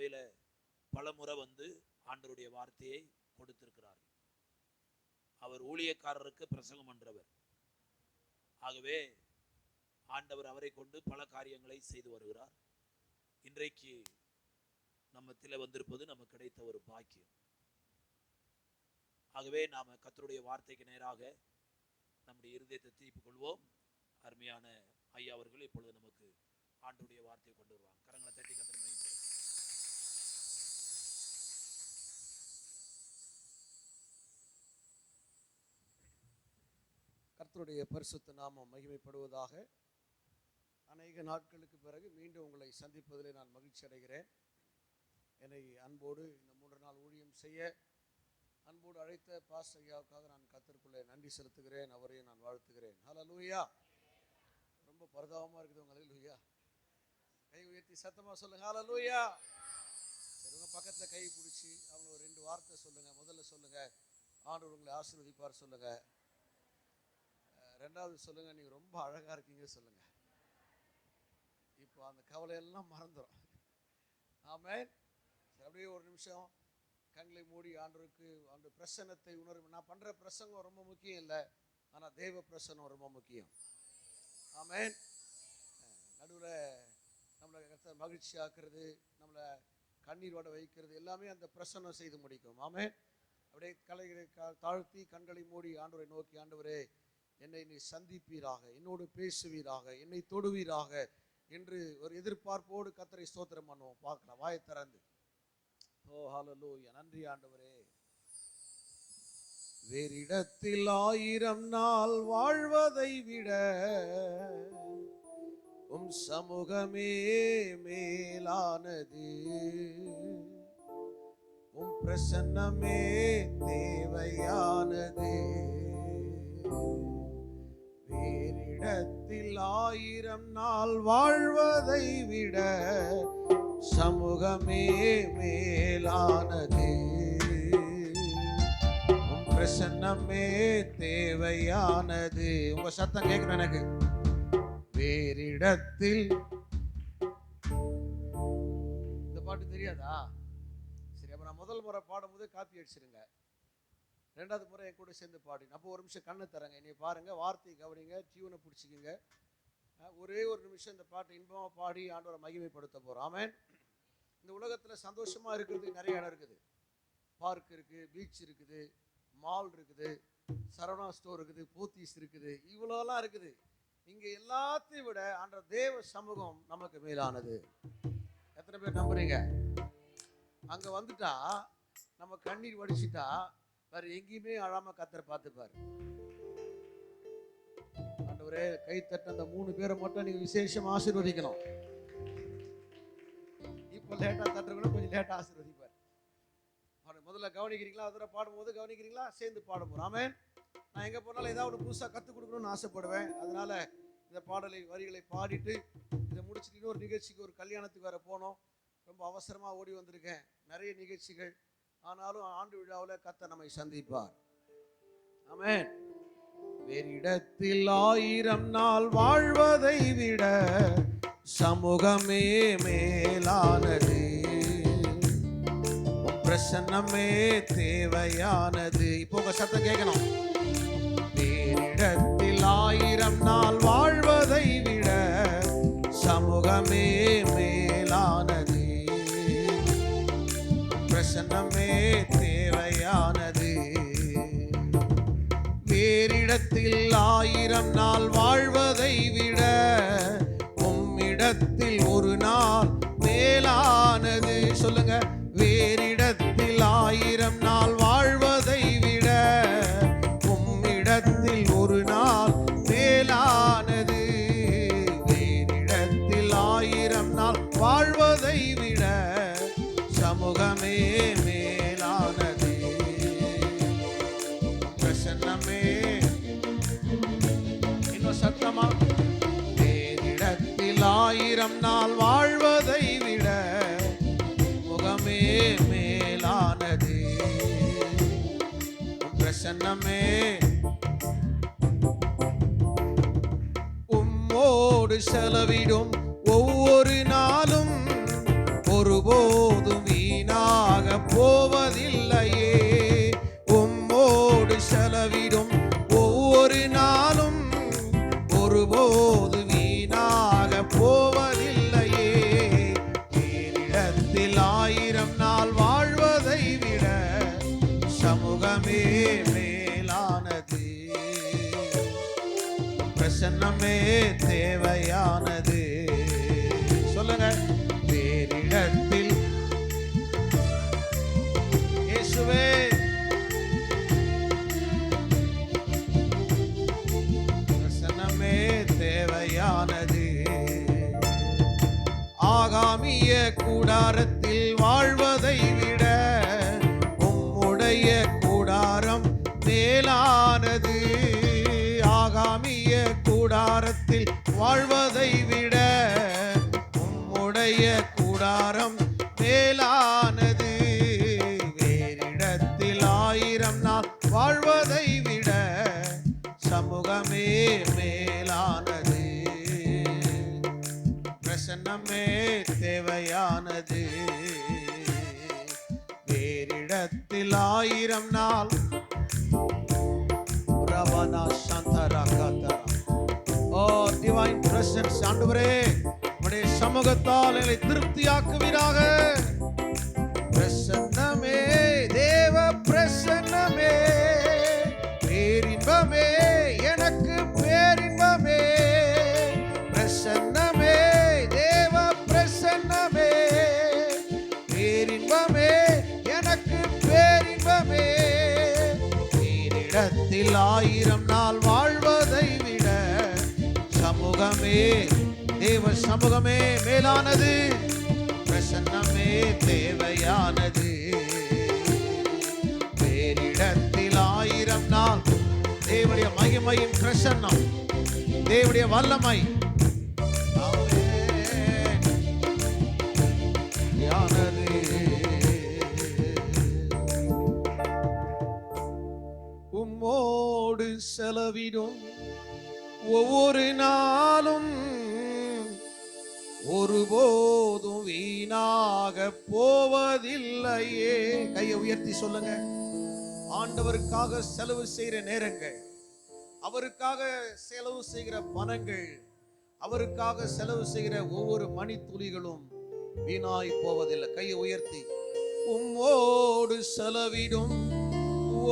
சபையில பல முறை வந்து ஆண்டவருடைய வார்த்தையை கொடுத்திருக்கிறார். அவர் ஊழியக்காரருக்கு பிரசங்கம் பண்றவர். ஆகவே ஆண்டவர் அவரை கொண்டு பல காரியங்களை செய்து வருகிறார். இன்றைக்கு நம்மத்தில வந்திருப்பது நமக்கு கிடைத்த ஒரு பாக்கியம். ஆகவே நாம கர்த்தருடைய வார்த்தைக்கு நேராக நம்முடைய இருதயத்தை திருப்பிக் கொள்வோம். அருமையான ஐயா அவர்கள் இப்பொழுது நமக்கு ஆண்டவருடைய வார்த்தையை கொண்டு வருவாங்க. கரங்களை தட்டி கர்த்தரை மகிமைப்படுத்துவோம். கர்த்தருடைய பரிசுத்த நாமம் மகிமைப்படுவதாக. அநேக நாட்களுக்கு பிறகு மீண்டும் உங்களை சந்திப்பதிலே நான் மகிழ்ச்சி அடைகிறேன். என்னை அன்போடு இந்த 3 நாள் ஊழியம் செய்ய அன்போடு அழைத்த பாஸ்டர் ஐயாவுக்காக நான் கர்த்தருக்குள்ளே நன்றி செலுத்துகிறேன். அவரையும் நான் வாழ்த்துகிறேன். ஹல்லேலூயா. ரொம்ப பரிதாபமாக இருக்குது உங்க ஹல்லேலூயா. கை உயர்த்தி சத்தமாக சொல்லுங்க ஹல்லேலூயா. சரி, உங்க பக்கத்தில் கை பிடிச்சி அவங்க ஒரு 2 வார்த்தை சொல்லுங்க. முதல்ல சொல்லுங்க, ஆண்டவர் உங்களை ஆசீர்வதிப்பார் சொல்லுங்க. ரெண்டாவது சொல்லுங்க, நீங்க ரொம்ப அழகா இருக்கீங்க சொல்லுங்க. இப்போ அந்த கவலையெல்லாம் மறந்துடும். ஆமென். அப்படியே ஒரு நிமிஷம் கண்களை மூடி ஆண்டவருக்கு அந்த பிரசன்னத்தை உணர்வு. நான் பண்ற பிரசங்கம் ரொம்ப முக்கியம் இல்லை, ஆனா தேவ பிரசன்னம் ரொம்ப முக்கியம். ஆமென். நடுவில் நம்மளை மகிழ்ச்சி ஆக்குறது, நம்மளை கண்ணீர் வட வைக்கிறது எல்லாமே அந்த பிரசன்னம் செய்து முடிக்கும். ஆமென். அப்படியே கலைகளை தாழ்த்தி கண்களை மூடி ஆண்டவரை நோக்கி, ஆண்டவரே என்னை நீ சந்திப்பீராக, என்னோடு பேசுவீராக, என்னை தொடுவீராக என்று ஒரு எதிர்பார்ப்போடு கர்த்தரை ஸ்தோத்திரம் பண்ணுவோம். பார்க்கலாம் வாயை திறந்து. ஓ ஹல்லேலூயா. நன்றி ஆண்டவரே. வேறிடத்தில் 1000 நாள் வாழ்வதை விட உம் சமூகமே மேலானது, உம் பிரசன்னமே தேவையானது. வேறிடத்தில் 1000 நாள் வாழ்வதை விட சமூகமே மேலானது, உம் பிரசன்னமே தேவையானது. உங்க சத்தம் கேட்கணும் எனக்கு. வேறிடத்தில், இந்த பாட்டு தெரியாதா? சரி, அப்ப நான் முதல் முறை பாடும்போது காப்பி அடிச்சிருங்க. 2வது முறை என் கூட சேர்ந்து பாடுங்க. அப்போ ஒரு நிமிஷம் கண்ணை தரங்க, என்னை பாருங்க, வார்த்தையை கவனிங்க, டியூனை பிடிச்சிக்கிங்க. ஒரே ஒரு நிமிஷம் இந்த பாட்டை இன்பமாக பாடி ஆண்டவரை மகிமைப்படுத்த போகிறோம். ஆமென். இந்த உலகத்தில் சந்தோஷமாக இருக்கிறதுக்கு நிறைய இடம் இருக்குது. பார்க் இருக்குது, பீச் இருக்குது, மால் இருக்குது, சரவணா ஸ்டோர் இருக்குது, போத்தீஸ் இருக்குது, இவ்வளோலாம் இருக்குது. இங்கே எல்லாத்தையும் விட ஆண்டவர் தேவ சமூகம் நமக்கு மேலானது. எத்தனை பேர் நம்புறீங்க? அங்கே வந்துட்டா நம்ம கண்ணீர் வடிச்சிட்டா வேற எங்கேயுமே அழாம கர்த்தரை பார்த்துப்பாரு. ஆண்டவரே கை தட்ட அந்த 3 பேரை மட்டும் நீங்க விசேஷமா ஆசீர்வதிக்கணும். இப்ப லேட்டா தட்டுறவங்களும் கொஞ்சம் லேட்டா ஆசீர்வதிப்பார். முதல்ல கவனிக்கிறீங்களா? அதோட பாடும்போது கவனிக்கிறீங்களா? சேர்ந்து பாட போறோம். ஆமென். நான் எங்க போனாலும் ஏதாவது புதுசா கற்றுக் கொடுக்கணும்னு ஆசைப்படுவேன். அதனால இந்த பாடலை வரிகளை பாடிட்டு இதை முடிச்சுட்டு இன்னொரு நிகழ்ச்சிக்கு, ஒரு கல்யாணத்துக்கு வேற போனோம். ரொம்ப அவசரமா ஓடி வந்திருக்கேன். நிறைய நிகழ்ச்சிகள், ஆனாலும் ஆண்டு விழாவில் கர்த்தர் நம்மை சந்திப்பார். ஆமென். வேறிடத்தில் 1000 நாள் வாழ்வதை விட சமூகமே மேலானது, பிரசன்னமே தேவையானது. இப்போ உங்க சத்தம் கேட்கணும். வேறிடத்தில் 1000 நாள் வாழ்வதை விட சமூகமே மேலானது, பிரசன்னமே தேவையானது. வேறிடத்தில் 1000 நாள் வாழ்வதை விட உம்மிடத்தில் ஒரு நாள் மேலானது. சொல்லுங்க. வேறிடத்தில் 1000 நாள் வாழ்வதை விட உம்மிடத்தில் ஒரு நாள் மேலானது. வேறிடத்தில் 1000 நாள் வாழ்வதை விட சமூகமே மேலானது, பிரசன்னமே. இன்னும் சத்தமா. வேறிடத்தில் 1000 நாள் வாழ்வதை விட முகமே மேலானது, பிரசன்னமே. உம்மோடு செலவிடும் ஒவ்வொரு நாளும் ஒருபோதும் வேறிடத்தில் 1000 நாள் வாழ்வதை விட சமூகமே மேலானது, பிரசன்னமே தேவையானது. சொல்லுங்க, வேறிடத்தில் இயேசுவே பிரசன்னமே தேவையானது. ஆகாமிய கூடாரத்தில் வாழ்வதை விட உம்முடைய கூடாரம் மேலானது. ஆகாமிய கூடாரத்தில் வாழ்வதை விட உம்முடைய கூடாரம் மேலானது. வேறிடத்தில் 1000 நாள் வாழ்வதை விட சமூகமே மேலானது, பிரசன்னமே தேவையானது. வேறிடத்தில் 1000 நாள் ரவனா சந்தரா கதரா. ஓ டிவைன் பிரசன்ஸ், ஆண்டவரே உம்முடைய சமூகத்தால் எங்களை திருப்தியாக்குவீராக. பிரசன்னமே, தேவ பிரசன்னமே, பேரின்பமே, எனக்கு பேரின்பமே. பிரசன்னமே, தேவ பிரசன்னமே, பேரின்பமே, எனக்கு பேரின்பமே. வேறிடத்தில் 1000 நாள் வாழ்வதை விட சமூகமே, தேவ சமூகமே மேலானது, பிரசன்னமே தேவையானது. வேறிடத்தில் 1000 நாள் தேவனுடைய மகிமையின் பிரசன்னம், தேவனுடைய வல்லமை யானது. உம்மோடு செலவிடும் ஒவ்வொரு நாளும் ஒருபோதும் வீணாக போவதில்லையே. கையை உயர்த்தி சொல்லுங்க, ஆண்டவருக்காக செலவு செய்கிற நேரங்கள், அவருக்காக செலவு செய்கிற பணங்கள், அவருக்காக செலவு செய்கிற ஒவ்வொரு மணித்துளிகளும் வீணாய் போவதில்லை. கையை உயர்த்தி, உம்மோடு செலவிடும்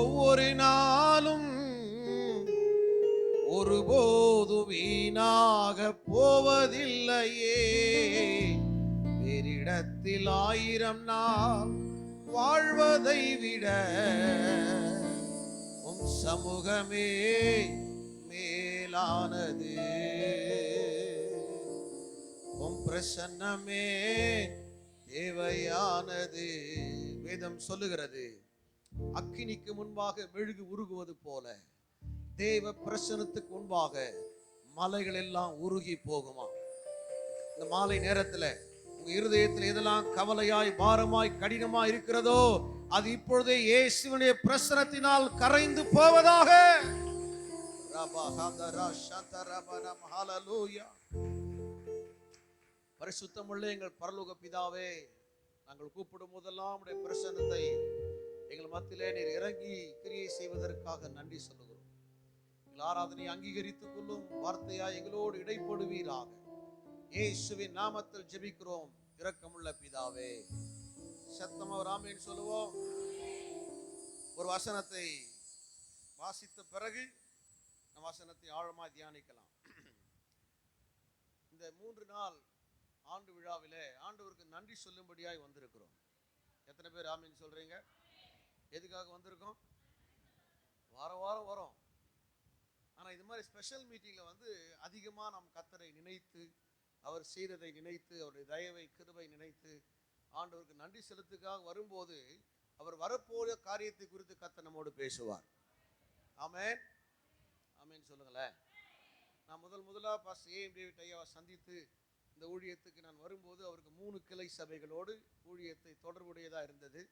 ஒவ்வொரு நாளும் ஒருபோது வீணாக போவதில்லையே. வேறிடத்தில் 1000 நாள் வாழ்வதை விட உம் சமூகமே மேலானது, உம் பிரசன்னமே தேவையானது. வேதம் சொல்லுகிறது, அக்கினிக்கு முன்பாக மெழுகு உருகுவது போல தேவ பிரசன்னத்துக்கு முன்பாக மலைகள் எல்லாம் உருகி போகுமா. இந்த மாலை நேரத்தில் உங்க இருதயத்தில் எதெல்லாம் கவலையாய் பாரமாய் கடினமாய் இருக்கிறதோ அது இப்பொழுதே இயேசுவினுடைய பிரசன்னத்தினால் கரைந்து போவதாக. பரிசுத்தமுள்ள எங்கள் பரலோக பிதாவே, நாங்கள் கூப்பிடும் போதெல்லாம் உடைய பிரசன்னத்தை எங்கள் மத்தியிலே நீர் இறங்கி கிரியை செய்வதற்காக நன்றி சொல்லுகிறோம். எங்கள் ஆராதனை அங்கீகரித்துக் கொள்ளும் வார்த்தையா எங்களோடு இடைப்படுவீராக. இயேசுவின் நாமத்தில் ஜெபிக்கிறோம் இரக்கமுள்ள பிதாவே. சத்தமா ஆமென் சொல்லுவோம். ஒரு வசனத்தை வாசித்த பிறகு நம் வசனத்தை ஆழமாய் தியானிக்கலாம். இந்த 3 நாள் ஆண்டு விழாவிலே ஆண்டவருக்கு நன்றி சொல்லும்படியாய் வந்திருக்கிறோம். எத்தனை பேர் ஆமென் சொல்றீங்க? எதுக்காக வந்திருக்கோம்? வாரம் வரோம். ஆனா இது மாதிரி ஸ்பெஷல் மீட்டிங்ல அதிகமா நாம் கர்த்தரை நினைத்து, அவர் செய்ததை நினைத்து, அவருடைய தயவை கிருபை நினைத்து ஆண்டவருக்கு நன்றி செலுத்துக்காக வரும்போது அவர் வரப்போற காரியத்தை குறித்து கர்த்தர் நம்மோடு பேசுவார். ஆமென் ஆமென் சொல்லுங்களேன். நான் முதலா பாஸ்டர் ஏஎம் டேவிட் ஐயாவை சந்தித்து இந்த ஊழியத்துக்கு நான் வரும்போது அவருக்கு 3 கிளை சபைகளோடு ஊழியத்தை தொடர்புடையதாக இருந்தது.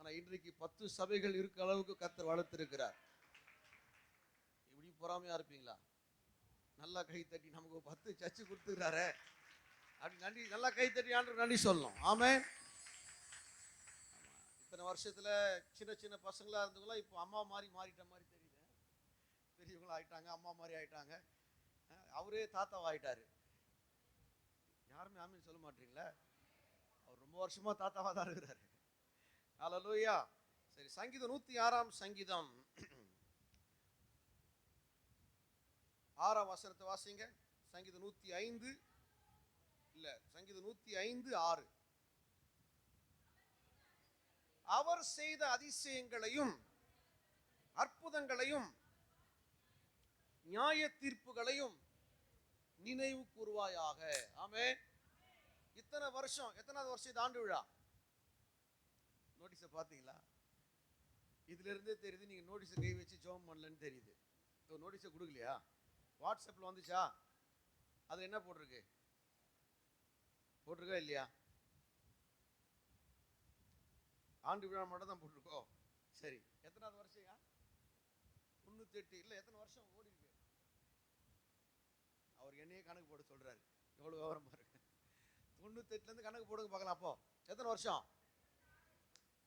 ஆனால் இன்றைக்கு 10 சபைகள் இருக்க அளவுக்கு கர்த்தர் வளர்த்திருக்கிறார். இப்படி பொறாமையா இருப்பீங்களா? நல்லா கை தட்டி நமக்கு 10 சர்ச்சு கொடுத்துக்கிறாரு அப்படி நன்றி, நல்லா கை தட்டி ஆண்டவருக்கு நன்றி சொல்லணும். ஆமென். இத்தனை வருஷத்துல சின்ன பசங்களா இருந்தவங்களா இப்போ அம்மா மாறிட்ட மாதிரி தெரியுது. பெரியவங்களா ஆயிட்டாங்க, அம்மா மாதிரி ஆயிட்டாங்க. அவரே தாத்தாவாயிட்டாரு. யாருமே ஆமீன் சொல்ல மாட்டீங்களா? அவர் ரொம்ப வருஷமா தாத்தாவா தான் இருக்கிறாரு. ஹல்லேலூயா. சரி, சங்கீதம் 106 சங்கீதம் 6 வாசிங்க. சங்கீதம் 105 இல்ல, சங்கீதம் 105 6. அவர் செய்த அதிசயங்களையும் அற்புதங்களையும் நியாய தீர்ப்புகளையும் நினைவு கூறுவாயாக. ஆமென். இத்தனை வருஷம், எத்தனாவது வருஷம் இது ஆண்டு விழா? நோட்டீஸை பார்த்தீங்களா? இதுல இருந்தே தெரியுது நீங்க நோட்டீஸை கை வச்சு ஜெபம் பண்ணலன்னு தெரியுது. நோட்டீஸை கொடுக்கலையா? வாட்ஸ்அப்ல வந்துச்சா? அது என்ன போட்டிருக்கு? போட்டிருக்கா இல்லையா? ஆண்டு விழா மட்டும் தான் போட்டிருக்கோம். சரி, எத்தனாவது வருஷம்? 98 இல்ல, எத்தனை வருஷம் ஓடி இருக்கு? அவர் என்னையே கணக்கு போட சொல்றாரு. எவ்வளவு விவரம் பாருங்க. 98ல இருந்து கணக்கு போடுங்க பார்க்கலாம். அப்போ எத்தனை வருஷம்?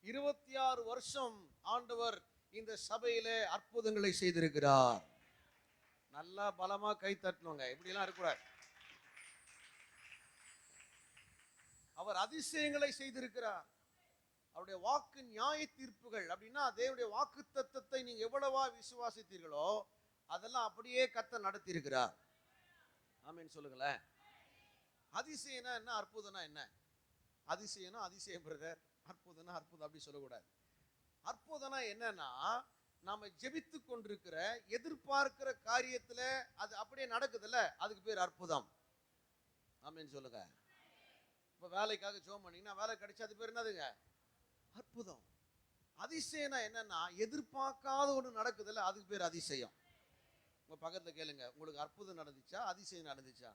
26 வருஷம் ஆண்டவர் இந்த சபையிலே அற்புதங்களை செய்திருக்கிறார். நல்லா பலமா கை தட்டணுங்க. இப்படி எல்லாம் இருக்கக்கூடாது. அவர் அதிசயங்களை செய்திருக்கிறார். அவருடைய வாக்கு நியாய தீர்ப்புகள் அப்படின்னா தேவனுடைய வாக்கு தத்தத்தை நீங்க எவ்வளவா விசுவாசித்தீர்களோ அதெல்லாம் அப்படியே கர்த்தர் நடத்தி இருக்கிறார். ஆமென் சொல்லுங்களேன். அதிசயம்னா என்ன, அற்புதம்னா என்ன? அதிசயம்னா அதிசயம் பிரதர், அற்புதம்னா அற்புதம் அப்படி சொல்லக்கூடாது. அற்புதம்னா என்னன்னா நாம ஜெபித்து கொண்டிருக்கிற எதிர்பார்க்கிற காரியத்துல அது அப்படியே நடக்குதுல்ல, அதுக்கு பேர் அற்புதம். ஆமென் சொல்லுங்க. இப்ப வேலைக்காக ஜெபம் பண்ணீங்கன்னா வேலை கிடைச்சா அது பேர் என்னதுங்க? அற்புதம். அதிசயம்னா என்னன்னா எதிர்பார்க்காத ஒன்று நடக்குதுல்ல, அதுக்கு பேர் அதிசயம். உங்க பக்கத்துல கேளுங்க, உங்களுக்கு அற்புதம் நடந்துச்சா அதிசயம் நடந்துச்சா?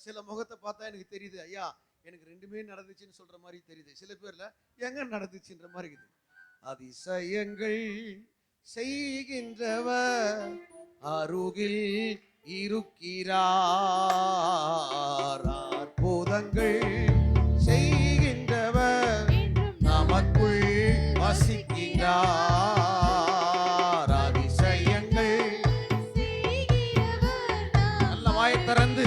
சில முகத்தை பார்த்தா எனக்கு தெரியுது, ஐயா எனக்கு ரெண்டுமே நடந்துச்சுன்னு சொல்ற மாதிரி தெரியுது. சில பேர்ல எங்க நடந்துச்சுன்ற மாதிரி இருக்குது. அதிசயங்கள் செய்கின்றவர் அருகில் இருக்கிறார். அற்புதங்கள் செய்கின்றவர் நமக்குள் வசிக்கிறார். அதிசயங்கள் நல்ல வாயை திறந்து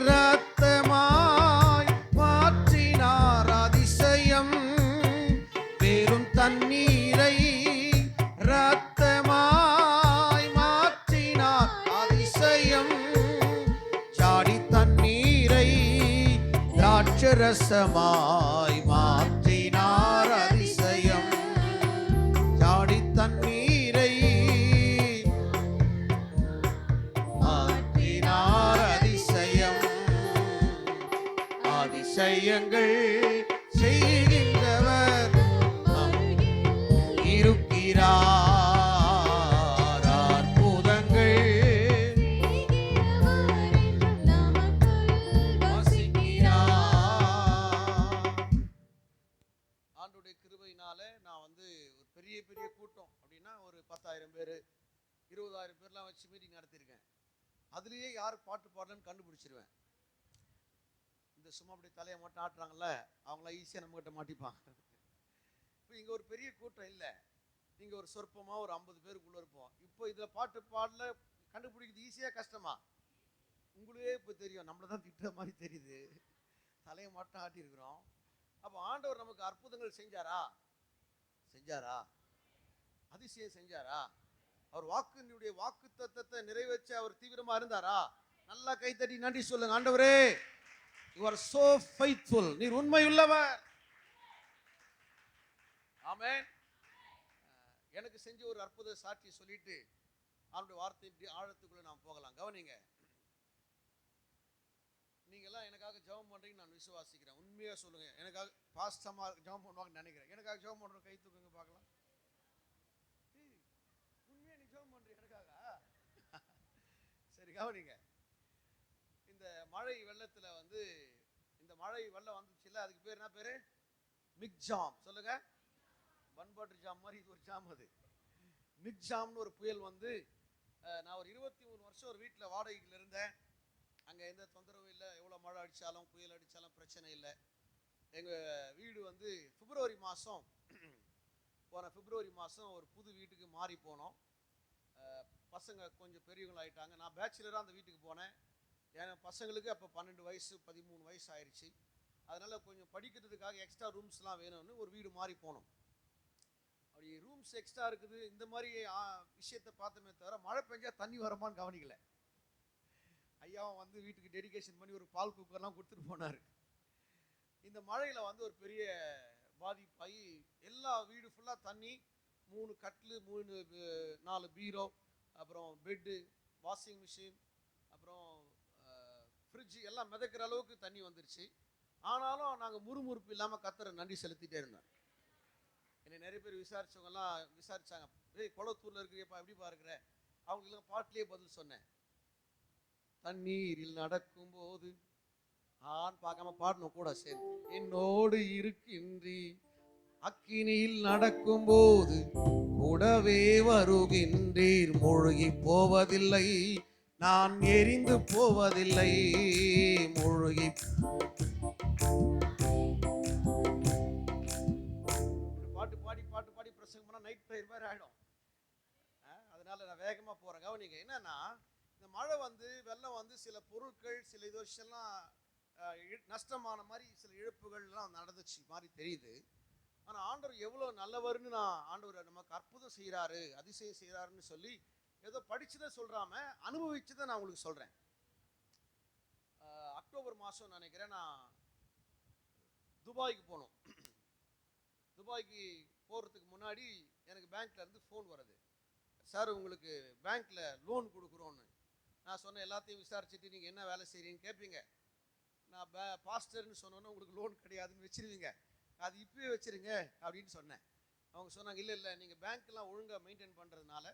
ரத்தமாய் மாற்றினார். அதிசயம். வெறும் தண்ணீரை ரத்தமாய் மாற்றினார். அதிசயம். ஜாடி தண்ணீரை திராட்சரசமாய் மாற்றினார். அதிசயம். ஜாடி தண்ணீரை அதிசயங்கள் செய்கின்றவர் இருக்கிறார். அற்புதங்கள் ஆண்டவருடைய கிருபையினால நான் ஒரு பெரிய கூட்டம் அப்படின்னா ஒரு 10,000 பேர் 20,000 பேர்லாம் வச்சு மீட்டிங் நடத்தியிருக்கேன். அதுலயே யார் பாட்டு பாடலன்னு கண்டுபிடிச்சிருவேன். இந்த சும்மா அப்படி தலையை மட்டும் ஆட்டுறாங்கல்ல, அவங்களாம் ஈஸியாக நம்மகிட்ட மாட்டிப்பாங்க. இப்போ இங்கே ஒரு பெரிய கூட்டம் இல்லை, இங்கே ஒரு சொற்பமாக ஒரு 50 பேருக்குள்ளே இருப்போம். இப்போ இதில் பாட்டு பாடல கண்டுபிடிக்கிறது ஈஸியாக கஷ்டமா? உங்களுக்கே இப்போ தெரியும், நம்மளை தான் திட்டுற மாதிரி தெரியுது, தலையை மட்டும் ஆட்டியிருக்கிறோம். அப்போ ஆண்டவர் நமக்கு அற்புதங்கள் செஞ்சாரா? அதிசயம் செஞ்சாரா? அவர் வாக்குனுடைய வாக்கு தத்தத்தை நிறைவேற்ற அவர் தீவிரமா இருந்தாரா? நல்லா கைத்தட்டி நன்றி சொல்லுங்க. ஆண்டவரே, you are so faithful. நீர் உண்மையுள்ளவர். ஆமென். எனக்கு செஞ்ச ஒரு அற்புத சாட்சி சொல்லிட்டு அவருடைய வார்த்தை ஆழத்துக்குள்ள நாம் போகலாம். கவனிங்க. நீங்க எல்லாம் எனக்காக ஜெபம் பண்றீங்க, நான் விசுவாசிக்கிறேன். உண்மையா சொல்லுங்க, எனக்காக பாஸ்டமா ஜெபம் பண்ணுவாங்கன்னு நினைக்கிறேன். எனக்காக ஜெபம் பண்ற கை தூக்குங்க பார்க்கலாம். உண்மையா நீ ஜெபம் பண்றீங்க எனக்காக? சரி, கவனிங்க. இந்த மழை வெள்ளத்துல இந்த மழை வெள்ளம் வந்துச்சுல்ல, அதுக்கு பேர் என்ன பேரு? மிக் ஜாம். சொல்லுங்க. பன்பாட்டு ஜாம் மாதிரி இது ஒரு ஜாம். அது மிக் ஜாம்னு ஒரு புயல் நான் ஒரு 23 வருஷம் ஒரு வீட்டில் வாடகையில் இருந்தேன். அங்கே எந்த தொந்தரவும் இல்லை, எவ்வளோ மழை அடித்தாலும் புயல் அடித்தாலும் பிரச்சனை இல்லை. எங்கள் வீடு வந்து பிப்ரவரி மாதம் போன பிப்ரவரி மாதம் ஒரு புது வீட்டுக்கு மாறி போனோம். பசங்க கொஞ்சம் பெரியவங்களாயிட்டாங்க. நான் பேச்சுலராக அந்த வீட்டுக்கு போனேன். என் பசங்களுக்கு அப்போ 12 வயசு 13 வயசு ஆயிடுச்சு. அதனால் கொஞ்சம் படிக்கிறதுக்காக எக்ஸ்ட்ரா ரூம்ஸ்லாம் வேணும்னு ஒரு வீடு மாறி போனோம். அப்படி ரூம்ஸ் எக்ஸ்ட்ரா இருக்குது இந்த மாதிரி விஷயத்தை பார்த்தோமே தவிர மழை பெஞ்சா தண்ணி வரமான்னு கவனிக்கல. ஐயாவும் வந்து வீட்டுக்கு டெடிகேஷன் பண்ணி ஒரு பால் குக்கர்லாம் கொடுத்துட்டு போனார். இந்த மழையில் வந்து ஒரு பெரிய பாதிப்பாகி எல்லா வீடு ஃபுல்லாக தண்ணி. 3 கட்டில், 4 பீரோ, அப்புறம் பெட்டு, வாஷிங் மிஷின், அப்புறம் ஃப்ரிட்ஜு எல்லாம் மிதக்கிற அளவுக்கு தண்ணி வந்துருச்சு. ஆனாலும் நாங்கள் முறுமுறுப்பு இல்லாமல் கர்த்தரை நன்றி செலுத்திட்டே இருந்தோம். என்னை நிறைய பேர் விசாரிச்சவங்கலாம் விசாரிச்சாங்க, குளத்தூரில் இருக்கிறப்பா எப்படிப்பா இருக்கிற? அவங்களுக்கெல்லாம் பாட்டிலே பதில் சொன்னேன். தண்ணீரில் நடக்கும் போது பார்க்காம பாடணும் கூட சரி. என்னோடு இருக்கின்றி அக்கினியில் நடக்கும் போது கூடவே வருகின்றீர். மூழ்கி போவதில்லை, நான் எரிந்து போவதில்லை. மூழ்கி பாட்டு பாடி பாட்டு பாடி பிரசங்கம் பண்ணா நைட் ப்ரேயர் மாதிரி ஆயிடும். அதனால நான் வேகமா போறேன். கவனிங்க, என்னன்னா இந்த மழை வந்து வெள்ளம் வந்து சில பொருட்கள் சில இது விஷயம்லாம் நஷ்டமான மாதிரி சில இழப்புகள்லாம் நடந்துச்சு மாதிரி தெரியுது. ஆனால் ஆண்டவர் எவ்வளோ நல்லவர்னு நான் ஆண்டவர் நமக்கு அற்புதம் செய்கிறாரு, அதிசயம் செய்கிறாருன்னு சொல்லி ஏதோ படிச்சுதான் சொல்றாம அனுபவிச்சுதான் நான் உங்களுக்கு சொல்றேன். அக்டோபர் மாதம் நினைக்கிறேன் நான் துபாய்க்கு போனோம். துபாய்க்கு போகிறதுக்கு முன்னாடி எனக்கு பேங்க்ல இருந்து ஃபோன் வருது. சார் உங்களுக்கு பேங்க்ல லோன் கொடுக்குறோன்னு. நான் சொன்னேன், எல்லாத்தையும் விசாரிச்சுட்டு நீங்கள் என்ன வேலை செய்கிறீங்கன்னு கேட்பீங்க. நான் பாஸ்டர்னு சொன்னோன்னே உங்களுக்கு லோன் கிடையாதுன்னு வச்சிருவீங்க, அது இப்போயே வச்சிருங்க அப்படின்னு சொன்னேன். அவங்க சொன்னாங்க, இல்லை இல்லை நீங்கள் பேங்க்லாம் ஒழுங்காக மெயின்டைன் பண்ணுறதுனால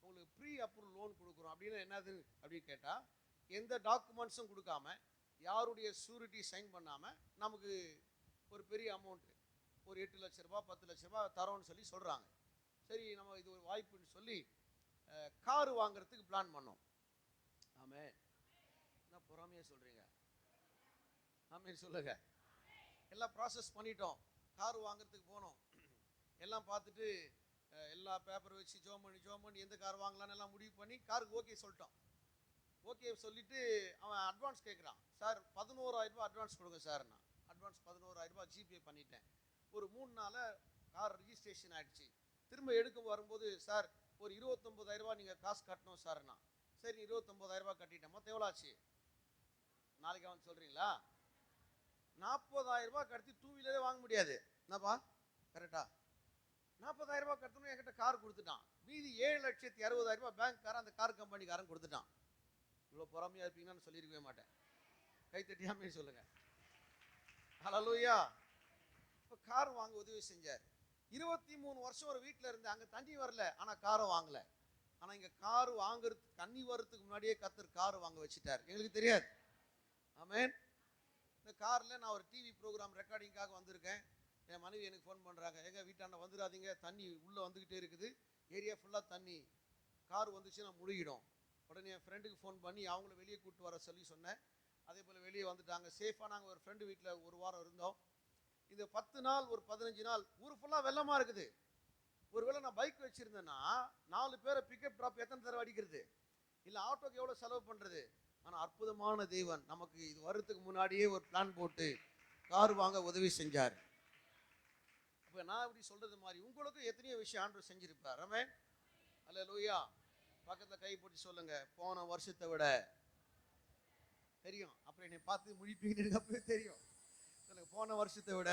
உங்களுக்கு ப்ரீ அப்ரூவல் லோன் கொடுக்குறோம். அப்படின்னு என்னது அப்படின்னு கேட்டால், எந்த டாக்குமெண்ட்ஸும் கொடுக்காம யாருடைய ஷூரிட்டி சைன் பண்ணாமல் நமக்கு ஒரு பெரிய அமௌண்ட்டு ஒரு 8 லட்ச ரூபா 10 லட்ச ரூபா தரோன்னு சொல்லி சொல்கிறாங்க. சரி, நம்ம இது ஒரு வாய்ப்புன்னு சொல்லி கார் வாங்குறதுக்கு பிளான் பண்ணோம். ஆமே, என்ன பொறாமையாக சொல்கிறீங்க? ஆமே சொல்லுங்க. எல்லாம் ப்ராசஸ் பண்ணிட்டோம், கார் வாங்குறதுக்கு போனோம். எல்லாம் பார்த்துட்டு எல்லா பேப்பர் வச்சு ஜோம் பண்ணி எந்த கார் வாங்கலான்னு எல்லாம் முடிவு பண்ணி காருக்கு ஓகே சொல்லிட்டோம். ஓகே சொல்லிட்டு அவன் அட்வான்ஸ் கேட்குறான். சார் 11,000 ரூபாய் அட்வான்ஸ் கொடுங்க சார். நான் அட்வான்ஸ் 11,000 ரூபாய் ஜிபே பண்ணிட்டேன். ஒரு 3 நாளில் கார் ரிஜிஸ்ட்ரேஷன் ஆகிடுச்சு. திரும்ப எடுக்க வரும்போது, சார் ஒரு 29,000 ரூபாய் நீங்கள் காசு கட்டணும் சார்ண்ணா. சரி, 29,000 ரூபாய் கட்டிட்டேன். மொத்தம் எவ்வளோ ஆச்சு? நாளைக்கு அவன் சொல்கிறீங்களா? 40,000 ரூபாய் கட்டி 2 வீலரே வாங்க முடியாது. என்னப்பா கரெக்டா? 40,000 ரூபாய் கட்டணும், என்கிட்ட கார் கொடுத்துட்டான். மீதி 7,60,000 ரூபாய் பேங்க்காரன் அந்த கார் கம்பெனிக்காரன் கொடுத்துட்டான். இவ்வளோ பொறாமையாக இருப்பீங்கன்னு சொல்லியிருக்கவே மாட்டேன். கைத்தட்டியாமே சொல்லுங்க. ஹல்லேலூயா. இப்போ கார் வாங்க உதவி செஞ்சார். 23 வருஷம் ஒரு வீட்டில் இருந்து அங்கே தண்ணி வரல, ஆனால் காரை வாங்கல. ஆனால் இங்கே கார் வாங்குறதுக்கு தண்ணி வர்றதுக்கு முன்னாடியே கர்த்தர் கார் வாங்க வச்சுட்டார். எங்களுக்கு தெரியாது. ஆமென். இந்த காரில் நான் ஒரு டிவி ப்ரோக்ராம் ரெக்கார்டிங்காக வந்திருக்கேன். என் மனைவி எனக்கு ஃபோன் பண்ணுறாங்க, எங்கள் வீட்டாண்ட வந்துடாதீங்க, தண்ணி உள்ளே வந்துக்கிட்டே இருக்குது, ஏரியா ஃபுல்லாக தண்ணி, கார் வந்துச்சுன்னா முழுகிடும். உடனே என் ஃப்ரெண்டுக்கு ஃபோன் பண்ணி அவங்கள வெளியே கூப்பிட்டு வர சொல்லி சொன்னேன். அதே போல் வெளியே வந்துட்டாங்க சேஃபாக. நாங்கள் ஒரு ஃப்ரெண்டு வீட்டில் ஒரு வாரம் இருந்தோம். இந்த 10 நாள் ஒரு 15 நாள் ஊர் ஃபுல்லாக வெள்ளமாக இருக்குது. ஒருவேளை நான் பைக் வச்சுருந்தேன்னா 4 பேரை பிக்கப் ட்ராப் எத்தனை தடவை அடிக்கிறது? இல்லை ஆட்டோக்கு எவ்வளோ செலவு பண்ணுறது? ஆனால் அற்புதமான தேவன் நமக்கு இது வர்றதுக்கு முன்னாடியே ஒரு பிளான் போட்டு கார் வாங்க உதவி செஞ்சார். இப்போ நான் இப்படி சொல்கிறது மாதிரி உங்களுக்கு எத்தனையோ விஷயம் ஆண்டவர் செஞ்சுருப்பார். ஆமென். அல்லேலூயா. பக்கத்தில் கை போட்டு சொல்லுங்க, போன வருஷத்தை விட. தெரியும், அப்புறம் என்னை பார்த்து முழிப்பீங்கன்னு அப்பவே தெரியும். சொல்லுங்க, போன வருஷத்தை விட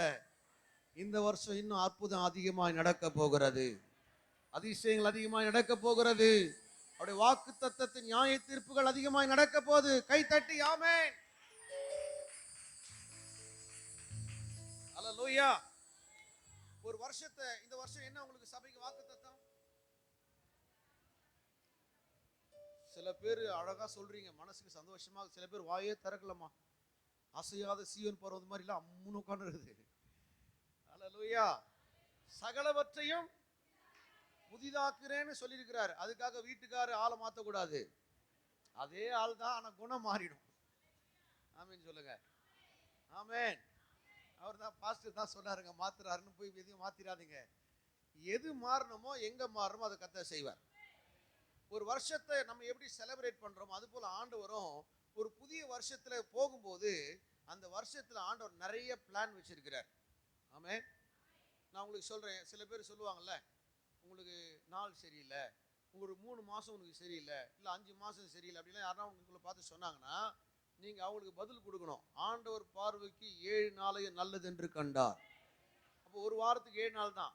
இந்த வருஷம் இன்னும் அற்புதம் அதிகமாக நடக்க போகிறது, அதிசயங்கள் அதிகமாக நடக்க போகிறது, அவருடைய வாக்கு தத்தத்தின் நியாய தீர்ப்புகள் அதிகமாக நடக்க போகுது. கை தட்டி ஆமென். அல்லேலூயா. ஒரு வருஷத்தை இந்த வருஷம் என்ன உங்களுக்கு சபைக்கு வாக்கு தத்தம்? சில பேர் அழகா சொல்றீங்க, மனசுக்கு சந்தோஷமா. சில பேர் வாயே திறக்கலமா, அசையாத சீவன் பருவது மாதிரி இல்ல அம்முன்னு உட்கார்ந்து. அல்லேலூயா. சகலவற்றையும் புதிதாக்குறேன்னு சொல்லியிருக்கிறார். அதுக்காக வீட்டுக்காரு ஆளை மாற்றக்கூடாது, அதே ஆள் தான், ஆனால் குணம் மாறிடும். ஆமேன் சொல்லுங்க. ஆமேன். அவர் தான் பாஸ்டர் தான் சொன்னாருங்க, மாத்துறாருன்னு போய் எதையும் மாத்திராதீங்க. எது மாறணுமோ எங்க மாறணுமோ அதை கர்த்தர் செய்வார். ஒரு வருஷத்தை நம்ம எப்படி செலிப்ரேட் பண்றோமோ அது போல ஆண்டவரும் ஒரு புதிய வருஷத்துல போகும்போது அந்த வருஷத்துல ஆண்டவர் நிறைய பிளான் வச்சிருக்கிறார். ஆமென். நான் உங்களுக்கு சொல்றேன், சில பேர் சொல்லுவாங்கல்ல, உங்களுக்கு நாள் சரியில்லை, உங்களுக்கு 3 மாசம் உனக்கு சரியில்லை, இல்லை 5 மாசம் சரியில்லை அப்படிலாம் யாராவது உங்களை பார்த்து சொன்னாங்கன்னா நீங்க அவங்களுக்கு பதில் கொடுக்கணும். ஆண்டவர் பார்வைக்கு 7 நாளையும் நல்லது என்று கண்டார். அப்போ ஒரு வாரத்துக்கு 7 நாள் தான்.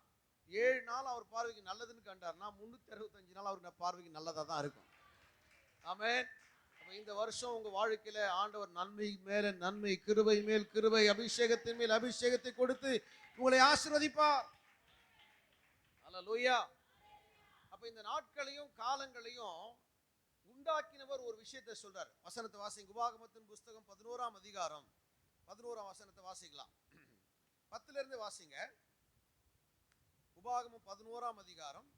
7 நாள் அவர் பார்வைக்கு நல்லதுன்னு கண்டார்னா 365 நாள் அவருக்கு பார்வைக்கு நல்லதா தான் இருக்கும். ஆமென். அப்ப இந்த வருஷம் உங்க வாழ்க்கையில ஆண்டவர் நன்மை மேல நன்மை, கிருபை மேல் கிருபை, அபிஷேகத்தின் மேல் அபிஷேகத்தை கொடுத்து உங்களை ஆசீர்வதிப்பார். அல்லேலூயா. அப்ப இந்த நாட்களையும் காலங்களையும் உண்டாக்கினவர் ஒரு விஷயத்தை சொல்றார். வசனத்தை வாசிங்க. உபாகமத்தின் புஸ்தகம் 11ஆம் அதிகாரம் 11ஆம் வசனத்தை வாசிக்கலாம். 10ல இருந்து வாசிங்க. உபாகமம் 11ஆம் அதிகாரம்.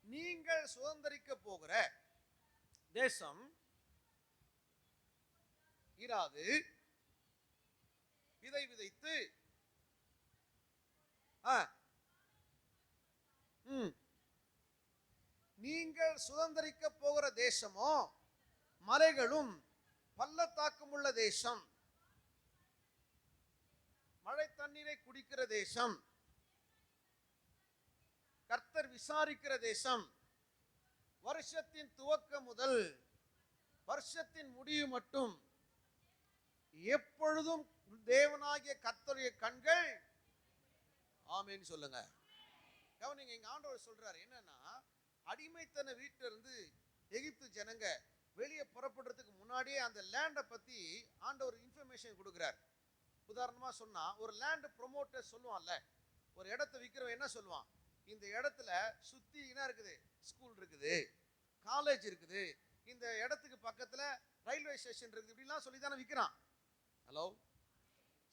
நீங்கள் சுதந்தரிக்க போகிற தேசம் இராது, விதை விதைத்து நீங்கள் சுதந்தரிக்க போகிற தேசமோ மலைகளும் பள்ளத்தாக்கும் உள்ள தேசம், மழை தண்ணீரை குடிக்கிற தேசம், கர்த்தர் விசாரிக்கிற தேசம், வருஷத்தின் துவக்கம் முதல் வருஷத்தின் முடிவு மட்டும் எப்பொழுதும் தேவனாகிய கர்த்தருடைய கண்கள். ஆமென் சொல்லுங்க. கவனிங்க, இங்க ஆண்டவர் சொல்றாரு என்னன்னா, அடிமைத்தன வீட்டில இருந்து எகிப்து ஜனங்க வெளியே புறப்படுறதுக்கு முன்னாடியே அந்த லேண்டை பத்தி ஆண்டவர் இன்ஃபர்மேஷன் கொடுக்கிறார். உதாரணமா சொன்னா, ஒரு லேண்ட் ப்ரொமோட்டர் சொல்லுவான்ல, ஒரு இடத்தை விற்கிறவன் என்ன சொல்லுவான், இந்த இடத்துல சுத்தி என்ன இருக்குது, ஸ்கூல் இருக்குது, காலேஜ் இருக்குது, இந்த இடத்துக்கு பக்கத்துல ரயில்வே ஸ்டேஷன் இருக்குது, இப்படிலாம் சொல்லி தானே விற்கிறான். ஹலோ,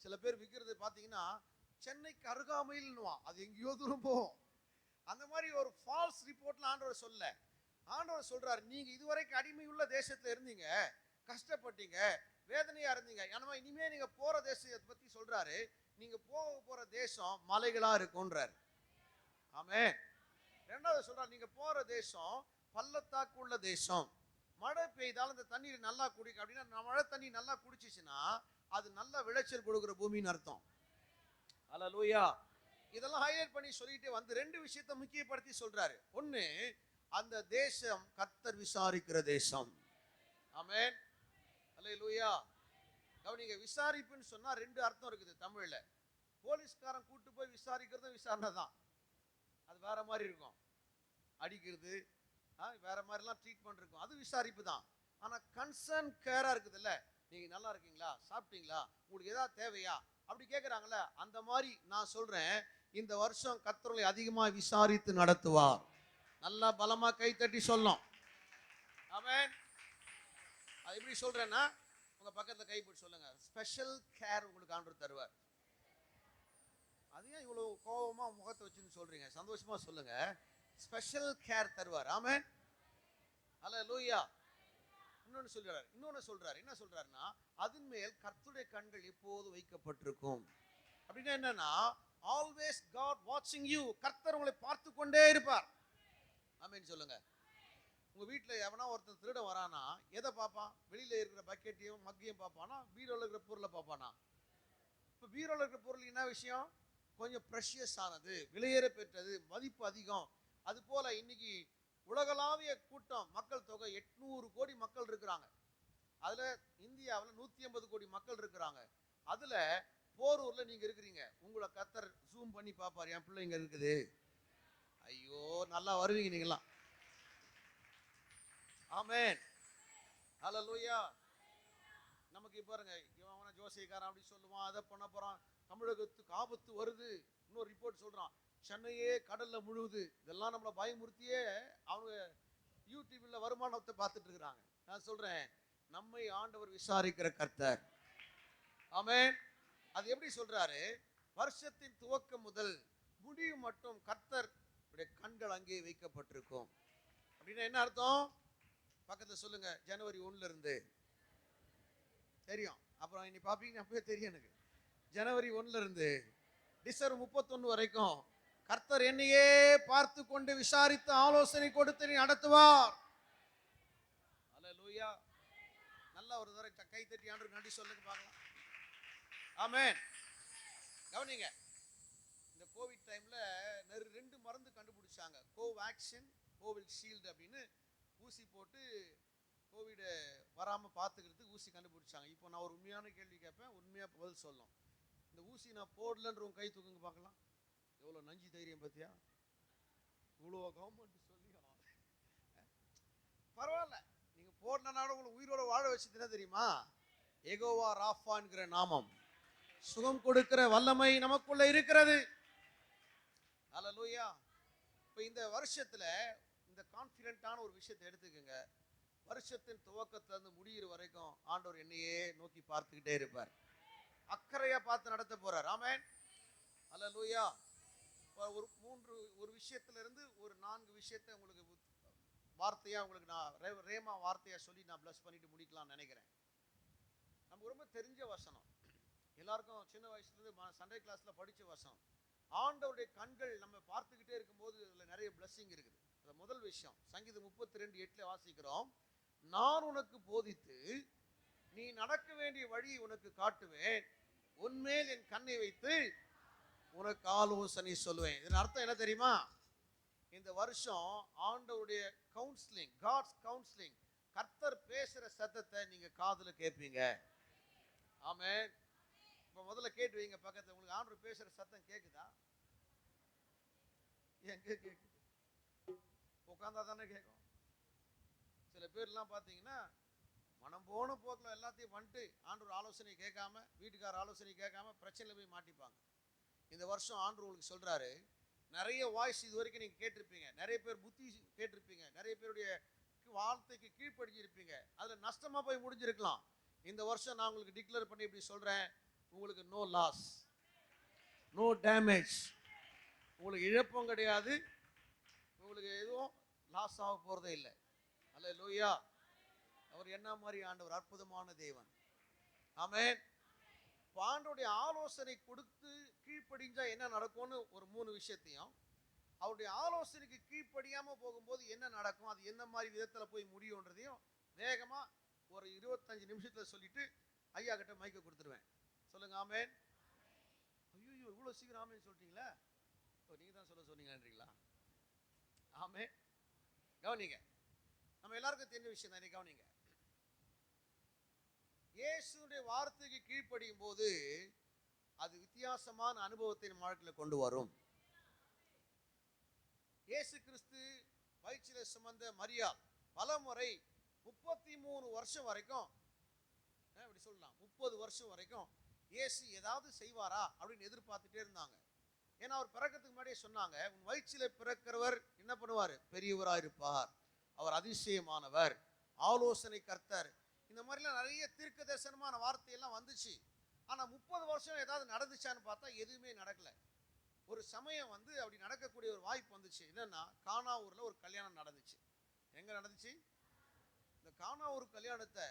சில பேர் விற்கிறது பார்த்தீங்கன்னா சென்னைக்கு அருகாமையில்னுவான், அது எங்கேயோ தூரம் போகும். அந்த மாதிரி ஒரு ஃபால்ஸ் ரிப்போர்ட்ல ஆண்டவர் சொல்ல, ஆண்டவர் சொல்றாரு, நீங்க இதுவரைக்கும் அடிமையுள்ள தேசத்துல இருந்தீங்க, கஷ்டப்பட்டீங்க, வேதனையா இருந்தீங்க, ஏன்னா இனிமே நீங்க போற தேசத்தை பத்தி சொல்றாரு, நீங்க போற தேசம் மலைகளா இருக்கும்ன்றார். ஆமென். ரெண்டாவது சொல்றாரு, நீங்க போற தேசம் பள்ளத்தாக்கு உள்ள தேசம், மழை பெய்தாலும் அந்த தண்ணீர் நல்லா குடிக்கும். அப்படின்னா மழை தண்ணி நல்லா குடிச்சிச்சுன்னா அது நல்ல விளைச்சல் கொடுக்குற பூமின்னு அர்த்தம். அல்லேலூயா. இதெல்லாம் ஹைலைட் பண்ணி சொல்லிட்டு வந்து 2 விஷயத்தை முக்கியப்படுத்தி சொல்றாரு. ஒண்ணு, அந்த தேசம் கர்த்தர் விசாரிக்கிற தேசம். ஆமென். அல்லேலூயா. கவனிங்க, விசாரிப்புன்னு சொன்னா 2 அர்த்தம் இருக்குது தமிழ்ல. போலீஸ்காரன் கூட்டு போய் விசாரிக்கிறதும் விசாரணை தான், அது வேற மாதிரி இருக்கும். அடிக்கிறது வேற மாதிரிலாம் ட்ரீட்மெண்ட் இருக்கும், அது விசாரிப்பு தான். ஆனா கன்சர்ன் கேரா இருக்குதுல்ல, நீங்க நல்லா இருக்கீங்களா, சாப்பிட்டீங்களா, உங்களுக்கு ஏதாவது தேவையா அப்படி கேட்குறாங்கல்ல, அந்த மாதிரி நான் சொல்றேன், இந்த வருஷம் கர்த்தரை அதிகமா விசாரித்து நடத்துவார். நல்லா பலமா கை தட்டி சொல்லணும். ஆமென். அது எப்படி சொல்றேன்னா, உங்க பக்கத்துல கை போட்டு சொல்லுங்க, ஸ்பெஷல் கேர் உங்களுக்கு ஆண்டவர் தருவார். அது ஏன் இவ்வளவு கோபமா முகத்தை வச்சுன்னு சொல்றீங்க, சந்தோஷமா சொல்லுங்க, ஸ்பெஷல் கேர் தருவார். ஆமென். அல்லேலூயா. இன்னொன்னு சொல்றாரு, என்ன சொல்றாருன்னா, அதன் மேல் கர்த்தருடைய கண்கள் எப்போது வைக்கப்பட்டிருக்கும். அப்படின்னா என்னன்னா, ஆல்வேஸ் காட் வாட்சிங் யூ, கர்த்தர் உங்களை பார்த்து கொண்டே இருப்பார். ஆமென் சொல்லுங்க. உங்க வீட்டுல எவனா ஒருத்தன் திருட வரானா எதை பார்ப்பான், வெளியில இருக்கிற பக்கெட்டையும் மக்கையும் பார்ப்பானா, பீரோல இருக்கிற பொருளை பார்ப்பானா? இப்ப பீரோல இருக்கிற பொருள் என்ன விஷயம், கொஞ்சம் ப்ரெஷியஸ் ஆனது, விலையேற பெற்றது, மதிப்பு அதிகம். அது போல இன்னைக்கு உலகளாவிய கூட்டம், மக்கள் தொகை 800 கோடி மக்கள் இருக்கிறாங்க. அதுல இந்தியாவில் 150 கோடி மக்கள் இருக்கிறாங்க. அதுல போரூர்ல நீங்க இருக்கிறீங்க, உங்களை கர்த்தர் ஜூம் பண்ணி பார்ப்பார், என் பிள்ளை இங்க இருக்குது, ஐயோ நல்லா வருவீங்க நீங்களாம். ஆமென். அல்லேலூயா. நமக்கு பாருங்க, இவன் ஜோசியக்காரன் அப்படி சொல்லுவான், அதை பண்ண போறான், தமிழகத்துக்கு ஆபத்து வருது, இன்னொரு ரிப்போர்ட் சொல்றான், சென்னையே கடல்ல முழுகுது. இதெல்லாம் நம்மளை பயமுறுத்தியே அவங்க யூடியூப்ல வருமானத்தை பார்த்துட்டு இருக்கிறாங்க. நான் சொல்றேன், நம்மை ஆண்டவர் விசாரிக்கிற கர்த்தர். ஆமென். அது எப்படி சொல்றாரு, வருஷத்தின் துவக்கம் முதல் முடிவு மட்டும் கர்த்தர் கண்கள் அங்கே வைக்கப்பட்டிருக்கும். அப்படின்னா என்ன அர்த்தம், பக்கத்துல சொல்லுங்க, ஜனவரி 1ல இருந்து தெரியும், அப்புறம் இனி பாப்பீங்க அப்பவே தெரியும் எனக்கு. ஜனவரி 1 இருந்து டிசம்பர் 31 வரைக்கும் கர்த்தர் என்னையே பார்த்து கொண்டு விசாரித்து ஆலோசனை கொடுத்து நீ நடத்துவார். அல்லேலூயா. நல்ல ஒரு தடவை கை தட்டி ஆண்டவருக்கு நன்றி சொல்லுங்க பார்க்கலாம். ஆமென். கவனிங்க, இந்த கோவிட் டைம்ல 2 மருந்து கண்டுபிடிச்சாங்க. கோவேக்சின், கோவிஷீல்டு அப்படின்னு ஊசி போட்டு கோவிட் வராம பார்த்துக்கிறதுக்கு ஊசி கண்டுபிடிச்சாங்க. இப்போ நான் ஒரு உண்மையான கேள்வி கேட்பேன், உண்மையா பதில் சொல்லணும். இந்த ஊசி நான் போடலன்றவங்க கை தூக்குங்க பார்க்கலாம். எவ்வளோ நஞ்சு தைரியம் பார்த்தியா? இவ்வளோ கவர்மெண்ட் சொல்லி பரவாயில்ல, நீங்க போடலனாலும் உங்களை உயிரோட வாழ வச்சது என்ன தெரியுமா? யெகோவா ராஃபா என்கிற நாமம், சுகம் கொடுக்கிற வல்லமை நமக்குள்ள இருக்கிறது. அல்லேலூயா. இப்போ இந்த வருஷத்துல இந்த கான்ஃபிடென்ட்டான ஒரு விஷயத்தை எடுத்துக்கோங்க. வருஷத்தின் துவக்கத்துல இருந்து முடிகிற வரைக்கும் ஆண்டவர் என்னையே நோக்கி பார்த்துக்கிட்டே இருப்பார். அக்கறையா பார்த்து நடத்த போறார். ஆமென். அல்லேலூயா. ஒரு விஷயத்துல இருந்து ஒரு 4 விஷயத்தை உங்களுக்கு வார்த்தையா உங்களுக்கு நான் ரேமா வார்த்தையா சொல்லி நான் பிளஸ் பண்ணிட்டு முடிக்கலாம்னு நினைக்கிறேன். நமக்கு ரொம்ப தெரிஞ்ச வசனம், எல்லாருக்கும் சின்ன வயசுல இருந்து சண்டே கிளாஸ்ல படிச்ச வசனம். ஆண்டவருடைய கண்கள் நம்ம பார்த்துக்கிட்டே இருக்கும்போது இதுல நிறைய பிளஸிங் இருக்குது. அது முதல் விஷயம். சங்கீதம் 32:8 வாசிக்கிறோம். நான் உனக்கு போதித்து நீ நடக்க வேண்டிய வழி உனக்கு காட்டுவேன், உன்மேல் என் கண்ணை வைத்து உனக்கு ஆலோசனை சொல்லுவேன். இதன் அர்த்தம் என்ன தெரியுமா? இந்த வருஷம் ஆண்டவருடைய கவுன்சிலிங், காட்ஸ் கவுன்சிலிங், கர்த்தர் பேசுற சத்தத்தை நீங்க காதுல கேட்பீங்க. ஆமென். இப்ப முதல்ல கேட்டு வைங்க பக்கத்துல, உங்களுக்கு ஆண்டவர் பேசுற சத்தம் கேக்குதா? எங்க கேக்குது? உட்கார்ந்தா தானே கேட்கும். சில பேர்லாம் பாத்தீங்கன்னா மனம் போன போக்கில் எல்லாத்தையும் வந்துட்டு ஆண்டவர் ஆலோசனை கேட்காம, வீட்டுக்கார ஆலோசனை கேட்காம பிரச்சனையில போய் மாட்டிப்பாங்க. இந்த வருஷம் ஆண்டவர் உங்களுக்கு சொல்றாரு, நிறைய வாய்ஸ் இது வரைக்கும் நீங்க கேட்டிருப்பீங்க, நிறைய பேர் புத்தி கேட்டிருப்பீங்க, நிறைய பேருடைய வார்த்தைக்கு கீழ்ப்படிஞ்சிருப்பீங்க, அதுல நஷ்டமா போய் முடிஞ்சிருக்கலாம். இந்த வருஷம் நான் உங்களுக்கு டிக்ளேர் பண்ணி இப்படி சொல்றேன், உங்களுக்கு நோ லாஸ், நோ டேமேஜ், உங்களுக்கு இழப்பும் கிடையாது, உங்களுக்கு எதுவும் லாஸ் ஆக போறதே இல்லை. அல்லேலூயா. அவர் என்ன மாதிரி ஆண்டவர், அற்புதமான தேவன். ஆமென். ஆண்டவருடைய ஆலோசனை கொடுத்து கீழ்ப்படிஞ்சா என்ன நடக்கும்னு ஒரு 3 விஷயத்தையும், அவருடைய ஆலோசனைக்கு கீழ்ப்படியாம போகும்போது என்ன நடக்கும், அது என்ன மாதிரி விதத்துல போய் முடியும்ன்றதையும் வேகமா ஒரு 25 நிமிஷத்துல சொல்லிட்டு ஐயா கிட்ட மைக்க கொடுத்துருவேன். சொல்லுங்க ஆமென். ஐயோ இவ்வளவு சீக்கிரம் ஆமென் சொல்லிட்டீங்களா? நீங்க தான் சொல்ல சொன்னீங்களா? ஆமென். கவனிங்க, நம்ம எல்லாருக்கும் தெரிஞ்ச விஷயம் தான். கவனிங்க, இயேசுடைய வார்த்தைக்கு கீழ்ப்படியும் போது அது வித்தியாசமான அனுபவத்தை நம்ம வாழ்க்கையில் கொண்டு வரும். இயேசு கிறிஸ்து வயிற்றிலே சுமந்த மரியாள் பல முறை 33 வருஷம் வரைக்கும், இப்படி சொல்லலாம் 30 வருஷம் வரைக்கும் இயேசு ஏதாவது செய்வாரா அப்படின்னு எதிர்பார்த்துட்டே இருந்தாங்க. ஏன்னா அவர் பிறக்கிறதுக்கு முன்னாடியே சொன்னாங்க, உன் வயிற்றிலே பிறக்கிறவர் என்ன பண்ணுவார்? பெரியவராக இருப்பார், அவர் அதிசயமானவர், ஆலோசனை கர்த்தர், இந்த மாதிரிலாம் நிறைய தீர்க்க தரிசனமான வார்த்தையெல்லாம் வந்துச்சு. ஆனா 30 வருஷம் ஏதாவது நடந்துச்சான்னு பார்த்தா எதுவுமே நடக்கல. ஒரு சமயம் அப்படி நடக்கக்கூடிய ஒரு வாய்ப்பு வந்துச்சு. என்னன்னா, கானாவூர்ல ஒரு கல்யாணம் நடந்துச்சு. எங்க நடந்துச்சு? இந்த கானாவூர் கல்யாணத்தை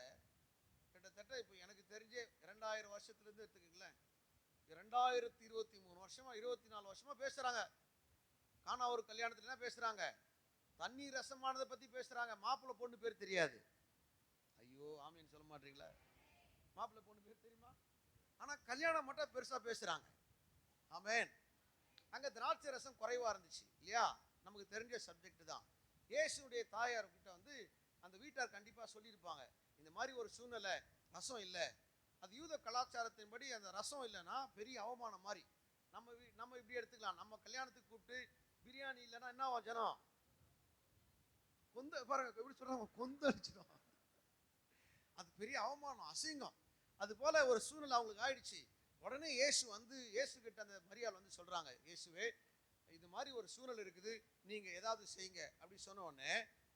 கிட்டத்தட்ட இப்போ எனக்கு தெரிஞ்சே 2000 வருஷத்துல இருந்து எடுத்துக்கங்களேன், 2023 வருஷமா 24 வருஷமா பேசுறாங்க. கானாவூர் கல்யாணத்துல என்ன பேசுறாங்க? தண்ணீர் ரசமானதை பத்தி பேசுறாங்க. மாப்பிள்ளை பொண்ணு பேர் தெரியாது. ஐயோ ஆமீன் சொல்ல மாட்டீங்களா? மாப்பிள்ளை பொண்ணு பேர் தெரியுமா? ஆனா கல்யாணம் மட்டும் பெருசா பேசுறாங்க. ஆமென். அங்க திராட்சை ரசம் குறைவா இருந்துச்சு இல்லையா? நமக்கு தெரிஞ்ச சப்ஜெக்ட் தான். இயேசுடைய தாயார் கிட்ட அந்த வீட்டார் கண்டிப்பா சொல்லியிருப்பாங்க, இந்த மாதிரி ஒரு சூழ்நிலை, ரசம் இல்லை. அது யூத கலாச்சாரத்தின்படி அந்த ரசம் இல்லைன்னா பெரிய அவமானம் மாதிரி. நம்ம இப்படி எடுத்துக்கலாம், நம்ம கல்யாணத்துக்கு கூப்பிட்டு பிரியாணி இல்லைன்னா என்ன ஜனம் கொந்த பாருங்க, எப்படி சொல்றாங்க, கொந்தளிச்சிடும். அது பெரிய அவமானம், அசிங்கம். அது போல ஒரு சூழ்நிலை அவங்களுக்கு ஆயிடுச்சு. உடனே இயேசு கிட்ட அந்த மரியாள் சொல்றாங்க, இயேசுவே இது மாதிரி ஒரு சூழ்நிலை இருக்குது, நீங்க ஏதாவது செய்யுங்க அப்படி சொன்ன உடனே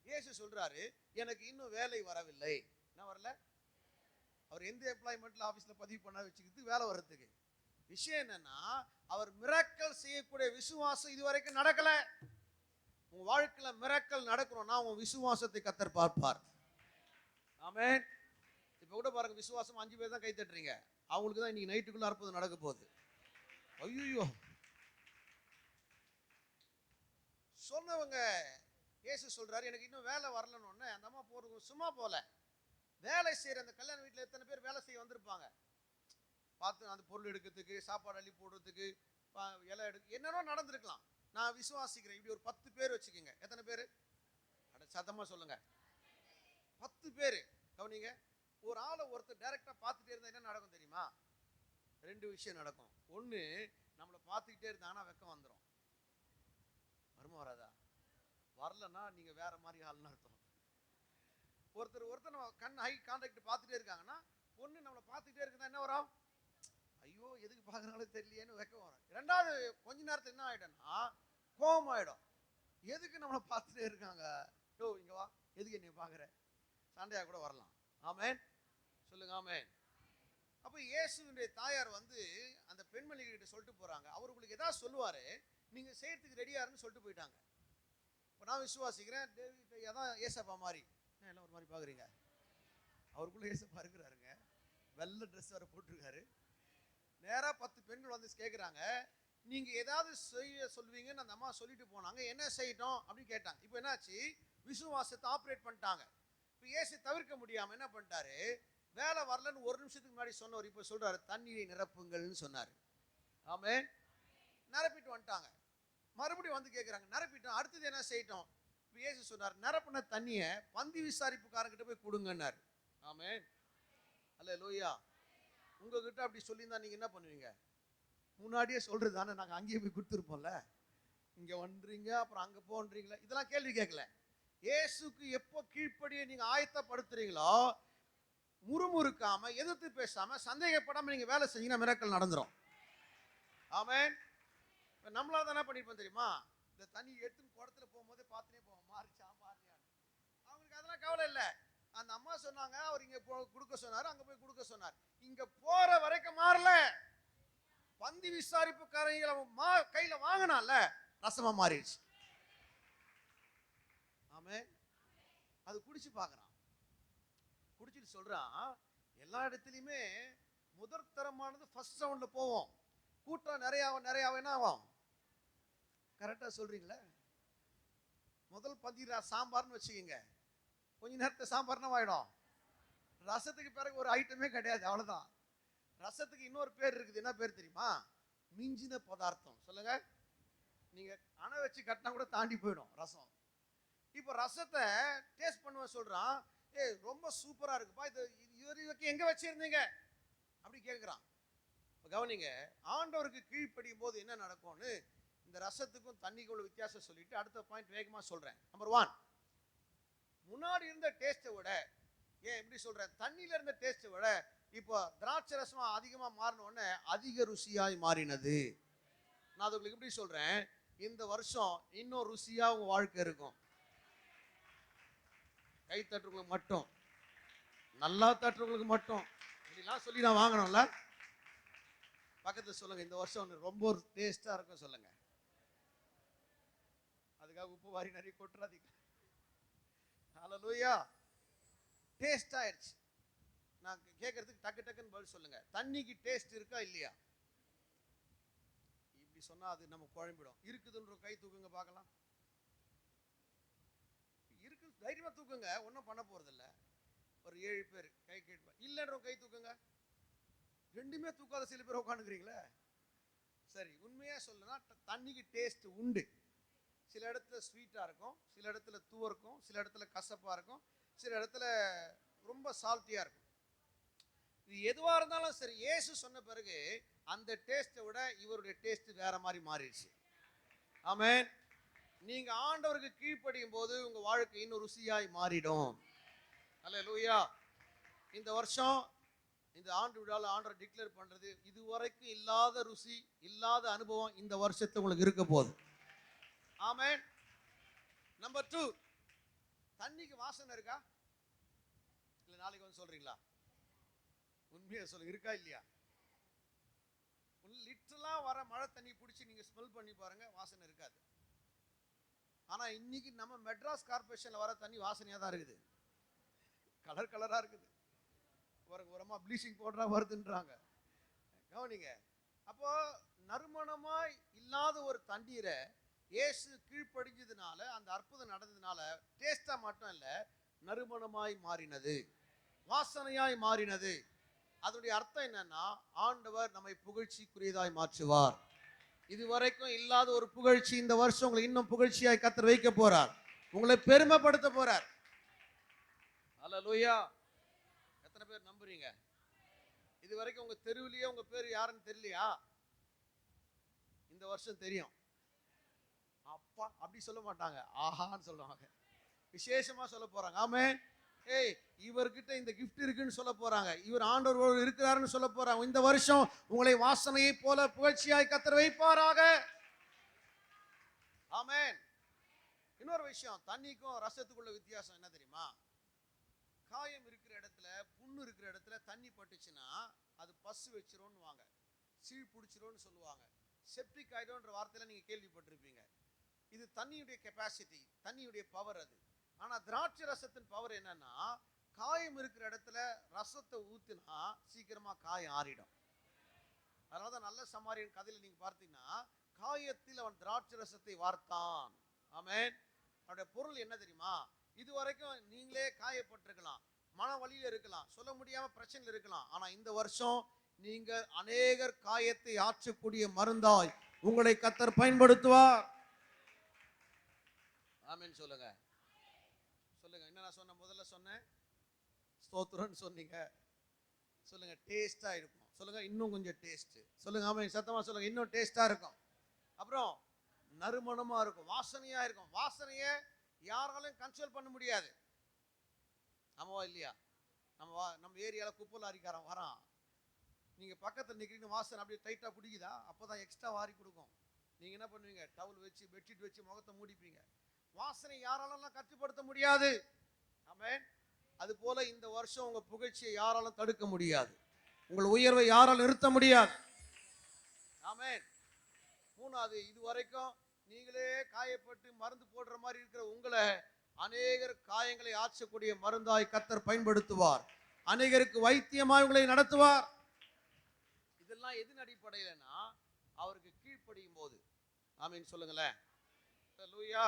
இயேசு சொல்றாரு, எனக்கு இன்னும் வேலை வரவில்லை. என்ன வரல? அவர் எந்த எம்ப்ளாய்மெண்ட்ல ஆபீஸ்ல பதிவு பண்ண வச்சுக்கிட்டு வேலை வர்றதுக்கு. விஷயம் என்னன்னா, அவர் மிராக்கிள் செய்யக்கூடிய விசுவாசம் இதுவரைக்கும் நடக்கல. உங்க வாழ்க்கையில மிராக்கிள் நடக்கணும்னா உங்க விசுவாசத்தை கர்த்தர் பார்ப்பார். ஆமென். இப்ப கூட பாருங்க, விசுவாசம் 5 பேர் தான் கை தட்டுறீங்க. அவங்களுக்கு தான் இன்னைக்கு நைட்டுக்குள்ள அற்புதம் நடக்க போகுது. ஐயோ, சொன்னவங்க இயேசு சொல்றாரு எனக்கு இன்னும் வேலை வரலன்னு. அந்த அம்மா போறது சும்மா போல, வேலை செய்யற அந்த கல்யாண வீட்டில் எத்தனை பேர் வேலை செய்ய வந்திருப்பாங்க பார்த்து, அந்த பொருள் எடுக்கிறதுக்கு, சாப்பாடு அள்ளி போடுறதுக்கு, இலை எடுக்க என்னென்ன நடந்திருக்கலாம். நான் விசுவாசிக்கிறேன் இப்படி ஒரு 10 பேர் வச்சுக்கோங்க. எத்தனை பேர்? சத்தமா சொல்லுங்க. 10 பேர். கவனிங்க, ஒரு ஆளை ஒருத்தர் டைரக்டா பார்த்துட்டே இருந்தா என்ன நடக்கும் தெரியுமா? 2 விஷயம் நடக்கும். ஒண்ணு, நம்மளை பார்த்துக்கிட்டே இருந்தாங்கன்னா வெக்கம் வந்துடும். வருமா வராதா? வரலன்னா நீங்க வேற மாதிரி ஆள்னு அர்த்தம். ஒருத்தர் நம்ம கண் ஹை கான்டாக்ட் பார்த்துட்டே இருக்காங்கன்னா, ஒண்ணு நம்மளை பார்த்துக்கிட்டே இருக்குதா என்ன வரும்? ஐயோ எதுக்கு பார்க்கறாங்களோ தெரியலையேன்னு வெக்கம் வரும். ரெண்டாவது, கொஞ்ச நேரத்துல என்ன ஆயிடும்னா கோபம் ஆயிடும். எதுக்கு நம்மளை பார்த்துட்டே இருக்காங்க, யோ இங்க வா, எதுக்கு என்னை பார்க்குற, சண்டையா கூட வரலாம். ஆமேன் சொல்லுங்க. ஆமேன். அப்ப இயேசுவினுடைய தாயார் அந்த பெண்மணி கிட்ட சொல்லிட்டு போறாங்க, அவர் உங்களுக்கு ஏதாவது சொல்லுவாரு, நீங்க செய்யறதுக்கு ரெடியா இருன்னு சொல்லிட்டு போயிட்டாங்க. இப்போ நான் விசுவாசிக்கிறேன் டேவிட் அதான் ஏசப்பா மாதிரி. எல்லாம் ஒரு மாதிரி பாக்குறீங்க, அவருக்குள்ள ஏசப்பா இருக்கிறாருங்க. வெள்ளை ட்ரெஸ் வர போட்டிருக்காரு. நேரா 10 பெண்கள் கேட்குறாங்க, நீங்க ஏதாவது செய்ய சொல்லுவீங்கன்னு அந்த அம்மா சொல்லிட்டு போனாங்க, என்ன செய்யட்டும் அப்படின்னு கேட்டாங்க. இப்போ என்னாச்சு, விசுவாசத்தை ஆப்ரேட் பண்ணிட்டாங்க. இப்போ இயேசு தவிர்க்க முடியாம என்ன பண்ணிட்டாரு, வேலை வரலன்னு ஒரு நிமிஷத்துக்கு முன்னாடி சொன்னவர் இப்போ சொல்றாரு தண்ணீரை நிரப்புங்கள்னு சொன்னாரு. ஆமென். நிரப்பிட்டு வந்துட்டாங்க. மறுபடியும் கேட்குறாங்க, நிரப்பிட்டோம், அடுத்தது என்ன செய்யட்டும்? இப்போ இயேசு சொன்னார், நிரப்பின தண்ணியை பந்தி விசாரிப்புக்காரங்கிட்ட போய் கொடுங்கன்னாரு. ஆமென். அல்லேலூயா. உங்ககிட்ட அப்படி சொல்லியிருந்தா நீங்க என்ன பண்ணுவீங்க? முன்னாடியே சொல்றது தானே, நாங்கள் அங்கேயே போய் கொடுத்துருப்போம்ல. இங்க வந்துறீங்க அப்புறம் அங்க போன்றீங்களா, இதெல்லாம் கேள்வி கேட்கல. இயேசுக்கு எப்போ கீழ்ப்படியை நீங்க ஆயத்தப்படுத்துறீங்களோ, முறுமுறுக்காம, எதிர்த்து பேசாம, சந்தேகப்படாம நீங்க வேலை செஞ்சீங்கன்னா மிராக்கிள் நடந்துரும். ஆமென். நம்மளா தானே பண்ணிருப்போம் தெரியுமா? இந்த தண்ணி எடுத்துன்னு குடத்துல போகும்போதே பார்த்துனே போவோம், மாறிச்சா மாறியான்னு. அவங்களுக்கு அதெல்லாம் கவலை இல்லை. அந்த அம்மா சொன்னாங்க, அவர் இங்க கொடுக்க சொன்னாரு, அங்க போய் கொடுக்க சொன்னார். இங்க போற வரைக்கும் மாறல. பந்தி விசாரிப்பு கரைகளை கையில வாங்கினால ரசமா மாறிடுச்சு. ஆமென். அது குடிச்சு பார்க்கறான். குடிச்சிட்டு சொல்றான், எல்லா இடத்துலையுமே முதற் தரமானது ஃபர்ஸ்ட் ரவுண்ட்ல போவோம். கூட்டம் நிறைய என்ன ஆகும்? கரெக்டா சொல்றீங்களா? முதல் பந்தி சாம்பார்னு வச்சுக்கோங்க, கொஞ்ச நேரத்தை சாம்பார்னா ஆயிடும். ரசத்துக்கு பிறகு ஒரு ஐட்டமே கிடையாது, அவ்வளவுதான். ரசத்துக்கு இன்னொரு பேர் இருக்குது, என்ன பேர் தெரியுமா? மிஞ்சின பதார்த்தம். சொல்லுங்க. நீங்க அணை வச்சு கட்டினா கூட தாண்டி போயிடும் ரசம். இப்போ ரசத்தை டேஸ்ட் பண்ணுவேன் சொல்றான், ரொம்ப சூப்பரா இருக்குப்பா, இது எங்க வச்சிருந்தீங்க அப்படி கேட்குறான். இப்போ கவனிங்க, ஆண்டவருக்கு கீழ்ப்படியும் போது என்ன நடக்கும்னு இந்த ரசத்துக்கும் தண்ணிக்கும் உள்ள வித்தியாசம் சொல்லிட்டு அடுத்த பாயிண்ட் வேகமா சொல்றேன். நம்பர் 1, முன்னாடி இருந்த டேஸ்ட்டை விட, ஏன் எப்படி சொல்றேன், தண்ணியில இருந்த டேஸ்ட்டை விட இப்போ திராட்சை ரசமா அதிகமா மாறின உடனே அதிக ருசியாய் மாறினது. நான் அது உங்களுக்கு எப்படி சொல்றேன், இந்த வருஷம் இன்னும் ருசியா உங்க வாழ்க்கை இருக்கும். கை தட்டுறவங்களுக்கு மட்டும், நல்லா தட்டுறவங்களுக்கு மட்டும் இப்படிலாம் சொல்லி நான் வாங்கணும்ல. பக்கத்துல சொல்லுங்க, இந்த வருஷம் ரொம்ப டேஸ்டா இருக்கும் சொல்லுங்க. அதுக்காக உப்பு வாரி நிறைய கொட்டுறாதீங்க. ஹல்லேலூயா. டேஸ்ட் ஆயிடுச்சு. நான் கேட்கறதுக்கு டக்கு டக்குன்னு பதில் சொல்லுங்க. தண்ணிக்கு டேஸ்ட் இருக்கா இல்லையா? இப்படி சொன்னா அது நம்ம குழம்பிடும். இருக்குதுன்ற கை தூக்குங்க பார்க்கலாம். இருக்கு, தைரியமா தூக்குங்க, ஒன்றும் பண்ண போறது இல்லை. ஒரு 7 பேர் கை கேட்பா, இல்லைன்ற கை தூக்குங்க. ரெண்டுமே தூக்காத சில பேர் உட்காந்துக்கிறீங்களே. சரி, உண்மையா சொல்லணும்னா தண்ணிக்கு டேஸ்ட் உண்டு. சில இடத்துல ஸ்வீட்டா இருக்கும், சில இடத்துல தூவருக்கும், சில இடத்துல கசப்பா இருக்கும், சில இடத்துல ரொம்ப சால்ட்டியா இருக்கும். இது எதுவா இருந்தாலும் சரி, இயேசு சொன்ன பிறகு அந்த டேஸ்ட்டை விட இவருடைய டேஸ்ட் வேற மாதிரி மாறிடுச்சு. ஆமென். நீங்க ஆண்டவருக்கு கீழ்ப்படியும் போது உங்க வாழ்க்கை இன்னும் ருசியாய் மாறிடும். அல்லேலூயா. இந்த வருஷம் இந்த ஆண்டு விழாவில் ஆண்டவர் டிக்ளேர் பண்றது, இதுவரைக்கும் இல்லாத ருசி, இல்லாத அனுபவம் இந்த வருஷத்துல உங்களுக்கு இருக்க போகுது. ஆமென். நம்பர் 2, தண்ணிக்கு வாசனை இருக்கா இல்ல? நாளைக்கு வந்து சொல்றீங்களா? உண்மையா சொல்லுங்க, இருக்கா இல்லையா? லிட்டரலா வர மழை தண்ணி பிடிச்சி நீங்க ஸ்மெல் பண்ணி பாருங்க, வாசனை இருக்காது. ஆனா இன்னைக்கு நம்ம மெட்ராஸ் கார்பரேஷன்ல வர தண்ணி வாசனையா தான் இருக்குது, கலர் கலரா இருக்குது. ஒரு அம்மா ப்ளீச்சிங் பவுடரா வருதுன்றாங்க. கவனிங்க. அப்போ நறுமணமாய் இல்லாத ஒரு தண்ணீரை இயேசு கீழ்ப்படிஞ்சதுனால, அந்த அற்புதம் நடந்ததுனால டேஸ்டா மட்டும் இல்ல, நறுமணமாய் மாறினது, வாசனையாய் மாறினது. அதனுடைய அர்த்தம் என்னன்னா, ஆண்டவர் நம்மை புகழ்ச்சிக்குரியதாய் மாற்றுவார். இதுவரைக்கும் இல்லாத ஒரு புகழ்ச்சி இந்த வருஷம் உங்களை இன்னும் புகழ்ச்சியாய் கர்த்தர் வைக்க போறார். உங்களை பெருமைப்படுத்த போறார். அல்லேலூயா. எத்தனை பேர் நம்புறீங்க? இது வரைக்கும் உங்க தெருவிலேயே உங்க பேர் யாருன்னு தெரியலையா? இந்த வருஷம் தெரியும். அப்பா அப்படி சொல்ல மாட்டாங்க, ஆஹான்னு சொல்லுவாங்க. விசேஷமா சொல்ல போறாங்க. ஆமென். ஏய், இவர்கிட்ட இந்த கிஃப்ட் இருக்குன்னு சொல்ல போறாங்க. இவர் ஆண்டவர் இருக்கிறாருன்னு சொல்ல போறாங்க. இந்த வருஷம் உங்களை வாசனையை போல புகழ்ச்சியாய் கர்த்தர் வைப்பாராக. ஆமென். இன்னொரு விஷயம், தண்ணிக்கும் ரசத்துக்குள்ள வித்தியாசம் என்ன தெரியுமா? காயம் இருக்கிற இடத்துல, புண்ணு இருக்கிற இடத்துல தண்ணி பட்டுச்சுன்னா அது பசு வச்சிரும்னு வாங்க, சீழ் பிடிச்சிரும்னு சொல்லுவாங்க. செப்டிக் ஆயிடும்ன்ற வார்த்தையில நீங்க கேள்விப்பட்டிருப்பீங்க. இது தண்ணியுடைய கெப்பாசிட்டி, தண்ணியுடைய பவர் அது. ஆனா திராட்சை ரசத்தின் பவர் என்னன்னா, காயம் இருக்கிற இடத்துல ரசத்தை ஊத்தினா சீக்கிரமா காயம் ஆறிடும். அதனாலதான் நல்ல சமாரியன் கதையில நீங்க பார்த்தீங்கன்னா, காயத்தில் அவன் திராட்சை ரசத்தை வார்த்தான். ஆமென். அவருடைய பொருள் என்ன தெரியுமா? இது வரைக்கும் நீங்களே காயப்பட்டிருக்கலாம், மன வலியில இருக்கலாம், சொல்ல முடியாம பிரச்சனையில் இருக்கலாம். ஆனா இந்த வருஷம் நீங்க அநேகர் காயத்தை ஆற்றக்கூடிய மருந்தாய் உங்களை கர்த்தர் பயன்படுத்துவார். ஆமென் சொல்லுங்க. சொல்லுங்க. என்ன நான் சொன்ன? முதல்ல சொன்னேன் ஸ்தோத்திரம்னு சொன்னீங்க. சொல்லுங்க, டேஸ்டா இருக்கும். சொல்லுங்க, இன்னும் கொஞ்சம் டேஸ்ட். சொல்லுங்க, ஆமென். சத்தமா சொல்லுங்க, இன்னும் டேஸ்டா இருக்கும். அப்புறம் நறுமணமா இருக்கும், வாசனையா இருக்கும். வாசனையை யாராலையும் கண்ட்ரோல் பண்ண முடியாது. ஆமாவா இல்லையா? நம்ம ஏரியாவில் குப்பை லாரிக்காரன் வரான், நீங்க பக்கத்தில் நிற்கிறீங்க, வாசனை அப்படியே டைட்டா பிடிக்குதா? அப்போதான் எக்ஸ்ட்ரா வாரி கொடுக்கும். நீங்க என்ன பண்ணுவீங்க? டவல் வச்சு பெட்ஷீட் வச்சு முகத்தை மூடிப்பீங்க. வாசனை யாராலும் கட்டுப்படுத்த முடியாது. ஆமென். அது போல இந்த வருஷம் உங்க புகழ்ச்சியை யாராலும் தடுக்க முடியாது, உங்கள் உயர்வை யாராலும் நிறுத்த முடியாது. ஆமென். மூணாவது, இதுவரைக்கும் நீங்களே காயப்பட்டு மருந்து போடுற மாதிரி இருக்கிற உங்களை அநேகர் காயங்களை ஆற்றக்கூடிய மருந்தாய் கர்த்தர் பயன்படுத்துவார். அநேகருக்கு வைத்தியமாய் உங்களை நடத்துவார். இதெல்லாம் எதன் அடிப்படையிலனா, அவருக்கு கீழ்ப்படியும் போது. ஆமீன் சொல்லுங்களேன். அல்லேலூயா.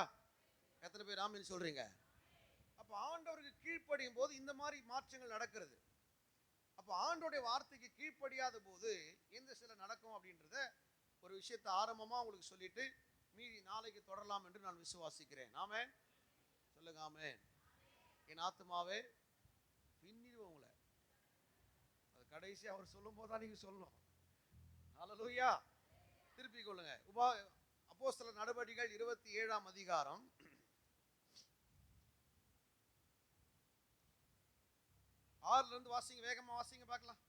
எத்தனை பேர் ஆமீன் சொல்றீங்க? அப்ப ஆண்டவருக்கு கீழ்ப்படியும் போது இந்த மாதிரி மாற்றங்கள் நடக்கிறது. அப்ப ஆண்டோடைய வார்த்தைக்கு கீழ்ப்படியாத போது எந்த சில நடக்கும் அப்படின்றத ஒரு விஷயத்தை ஆரம்பமா உங்களுக்கு சொல்லிட்டு மீதி நாளைக்கு தொடரலாம் என்று நான் விசுவாசிக்கிறேன். ஆமென் சொல்லுங்க. ஆமென். என் ஆத்துமாவே பின்னிடுவோம் உங்களை. அது கடைசி அவர் சொல்லும் போதுதான் நீங்க சொல்லணும். அல்லேலூயா. திருப்பிக் கொள்ளுங்க. அப்போஸ்தலர் நடவடிக்கைகள் 27ஆம் அதிகாரம் 6ல இருந்து வாசிங்க, வேகமா வாசிங்க பார்க்கலாம்.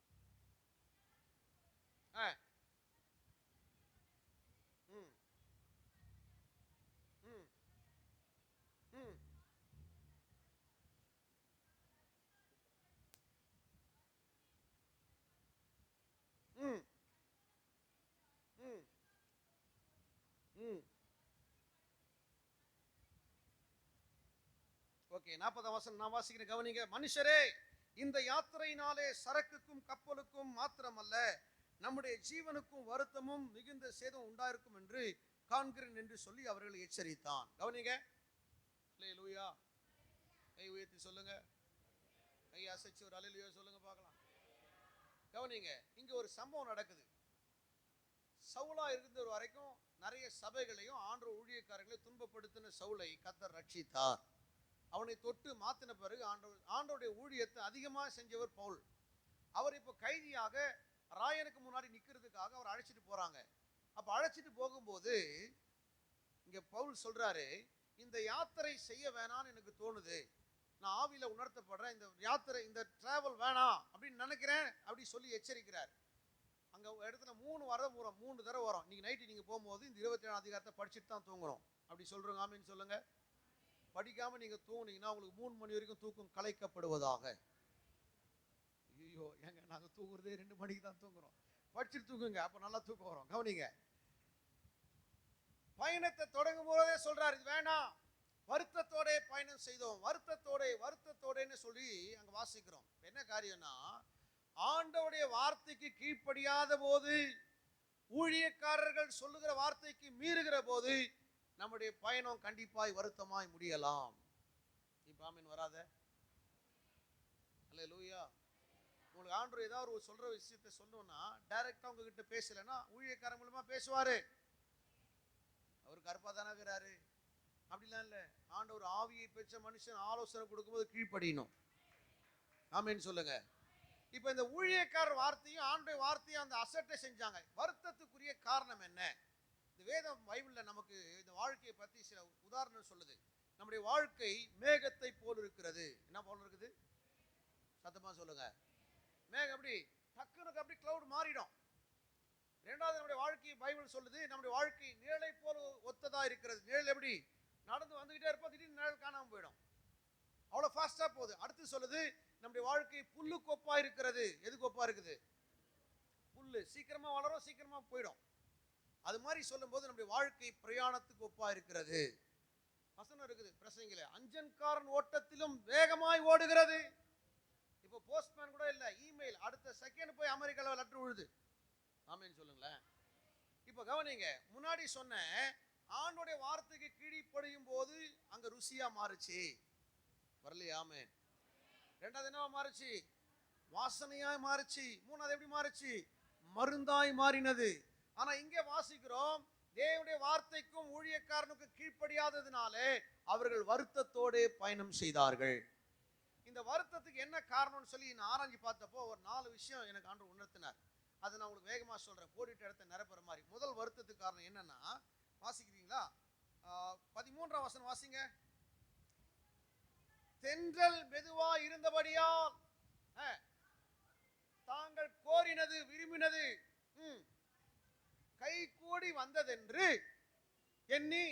ஓகே, 40ஆம் வசனம் நான் வாசிக்கிறேன், கவனிங்க. மனுஷரே, இந்த யாத்திரையினாலே சரக்குக்கும் கப்பலுக்கும் மாத்திரமல்ல, நம்முடைய ஜீவனுக்கும் வருத்தமும் மிகுந்த சேதம் உண்டாயிருக்கும் என்று காண்கிறேன் என்று சொல்லி அவர்களை எச்சரித்தான். கவனிங்க. அல்லேலூயா. கை உயர்த்தி சொல்லுங்க. கை அசைச்சு ஒரு அல்லேலூயா சொல்லுங்க பார்க்கலாம். கவனிங்க, இங்க ஒரு சம்பவம் நடக்குது. சவுலா இருந்த வரைக்கும் நிறைய சபைகளையும் ஆண்டவர் ஊழியக்காரர்களை துன்பப்படுத்தின சவுலை கர்த்தர் ரட்சித்தார். அவனை தொட்டு மாத்தின பிறகு ஆண்டவருடைய ஊழியத்தை அதிகமாக செஞ்சவர் பவுல். அவர் இப்போ கைதியாக ராயனுக்கு முன்னாடி நிற்கிறதுக்காக அவர் அழைச்சிட்டு போறாங்க. அப்ப அழைச்சிட்டு போகும்போது இங்க பவுல் சொல்றாரு, இந்த யாத்திரை செய்ய வேணான்னு எனக்கு தோணுது, நான் ஆவியில உணர்த்தப்படுறேன், இந்த யாத்திரை, இந்த டிராவல் வேணாம் அப்படின்னு நினைக்கிறேன் அப்படி சொல்லி எச்சரிக்கிறார். அங்க இடத்துல 3 தடவை வரும். இன்னைக்கு நைட்டு நீங்க போகும்போது இந்த 27ஆம் அதிகாரத்தை படிச்சுட்டு தான் தூங்கணும் அப்படி சொல்றோம். ஆமீன் சொல்லுங்க. படிக்காம நீங்க தூங்குனீங்கன்னா உங்களுக்கு 3 மணி வரைக்கும் தூக்கம் கலைக்கப்படுவதாக. ஐயோ, ஏங்க நாங்க தூங்குறதே 2 மணிக்கு தான் தூங்குறோம். படிச்சுட்டு தூங்குங்க, அப்ப நல்லா தூக்கம் வரும். கவனிங்க, பயணத்தை தொடங்கும் போதே சொல்றாரு, இது வேணாம், வருத்தத்தோட பயணம் செய்தோம், வருத்தத்தோடன்னு சொல்லி அங்க வாசிக்கிறோம். என்ன காரியம்னா, ஆண்டவருடைய வார்த்தைக்கு கீழ்ப்படியாத போது, ஊழியக்காரர்கள் சொல்லுகிற வார்த்தைக்கு மீறுகிற போது நம்முடைய பயணம் கண்டிப்பாய் வருத்தமாய் முடியலாம். இப்ப ஆமென் வராத? அல்லேலூயா. உங்களுக்கு ஆண்டவர் ஏதாவது ஒரு சொல்ற விஷயத்தை சொல்லணும்னா டைரக்டா உங்ககிட்ட பேசலன்னா ஊழியக்காரன் மூலமா பேசுவாரு. அவர் கருப்பா தானே இருக்கிறாரு அப்படிலாம் இல்ல. ஆண்டவர் ஆவியை பெற்ற மனுஷன் ஆலோசனை கொடுக்கும்போது கீழ்ப்படியணும். ஆமென் சொல்லுங்க. இப்ப இந்த ஊழியக்காரர் வார்த்தையும் ஆண்டவருடைய வார்த்தையும் அந்த அசட்டை செஞ்சாங்க. வருத்தத்துக்குரிய காரணம் என்ன? இந்த வேதம் பைபிள்ல நமக்கு இந்த வாழ்க்கையை பத்தி சில உதாரணம் சொல்லுது. நம்முடைய வாழ்க்கை மேகத்தை போல் இருக்கிறது. என்ன போல இருக்குது? சத்தமா சொல்லுங்க. மேகம் எப்படி டக்குனுக்கு அப்படி கிளவுட் மாறிடும். இரண்டாவது, நம்முடைய வாழ்க்கையை பைபிள் சொல்லுது நம்முடைய வாழ்க்கை நிழலை போல ஒத்ததா இருக்கிறது. நிழல் எப்படி நடந்து வந்துகிட்டே இருப்போம், திடீர்னு நிழல் காணாம போயிடும், அவ்வளவு ஃபாஸ்டா போகுது. அடுத்து சொல்லுது நம்முடைய வாழ்க்கை புல்லு கொப்பா இருக்கிறது. எது கொப்பா இருக்குது? புல்லு சீக்கிரமா வளரும், சீக்கிரமா போயிடும். அது மாதிரி சொல்லும் போது நம்முடைய வாழ்க்கை பிரயாணத்துக்கு ஒப்பா இருக்கிறது. வசனம் இருக்குது பிரசங்கில, அஞ்சன்காரன் ஓட்டத்திலும் வேகமாய் ஓடுகிறது. இப்போ போஸ்ட்மேன் கூட இல்ல, இமெயில் அடுத்த செகண்ட் போய் அமெரிக்கால லெட்டர் விழுது. ஆமென் சொல்லுங்களேன். இப்போ கவனிங்க, முன்னாடி சொன்ன ஆண்டோடைய வார்த்தைக்கு கீழ்ப்படியும் போது அங்க ருசியா மாறுச்சு. வரலையா? ஆமென். ரெண்டாவது என்னவா மாறுச்சு? வாசனையாய் மாறுச்சு. மூணாவது எப்படி மாறுச்சு? மருந்தாய் மாறினது. ஆனா இங்கே வாசிக்கிறோம், தேவனுடைய வார்த்தைக்கும் ஊழியக்காரனுக்கும் கீழ்ப்படியாததினாலே அவர்கள் வருத்தத்தோடு பயணம் செய்தார்கள். இந்த வருத்தத்துக்கு என்ன காரணம்னு சொல்லி நான் ஆராய்ச்சி பார்த்தப்போ ஒரு 4 விஷயம் எனக்கு ஆண்டவர் உணர்த்தினார். அதை நான் உங்களுக்கு வேகமா சொல்றேன், கோடிட்ட இடத்தை நிரப்புற மாதிரி. முதல் வருத்தத்துக்கு காரணம் என்னன்னா, வாசிக்கிறீங்களா? 13ஆம் வசனம் வாசிங்க. தென்றல் மெதுவா இருந்தபடியால் தாங்கள் கோரினது விரும்பினது கை கூடி வந்ததென்று எண்ணி.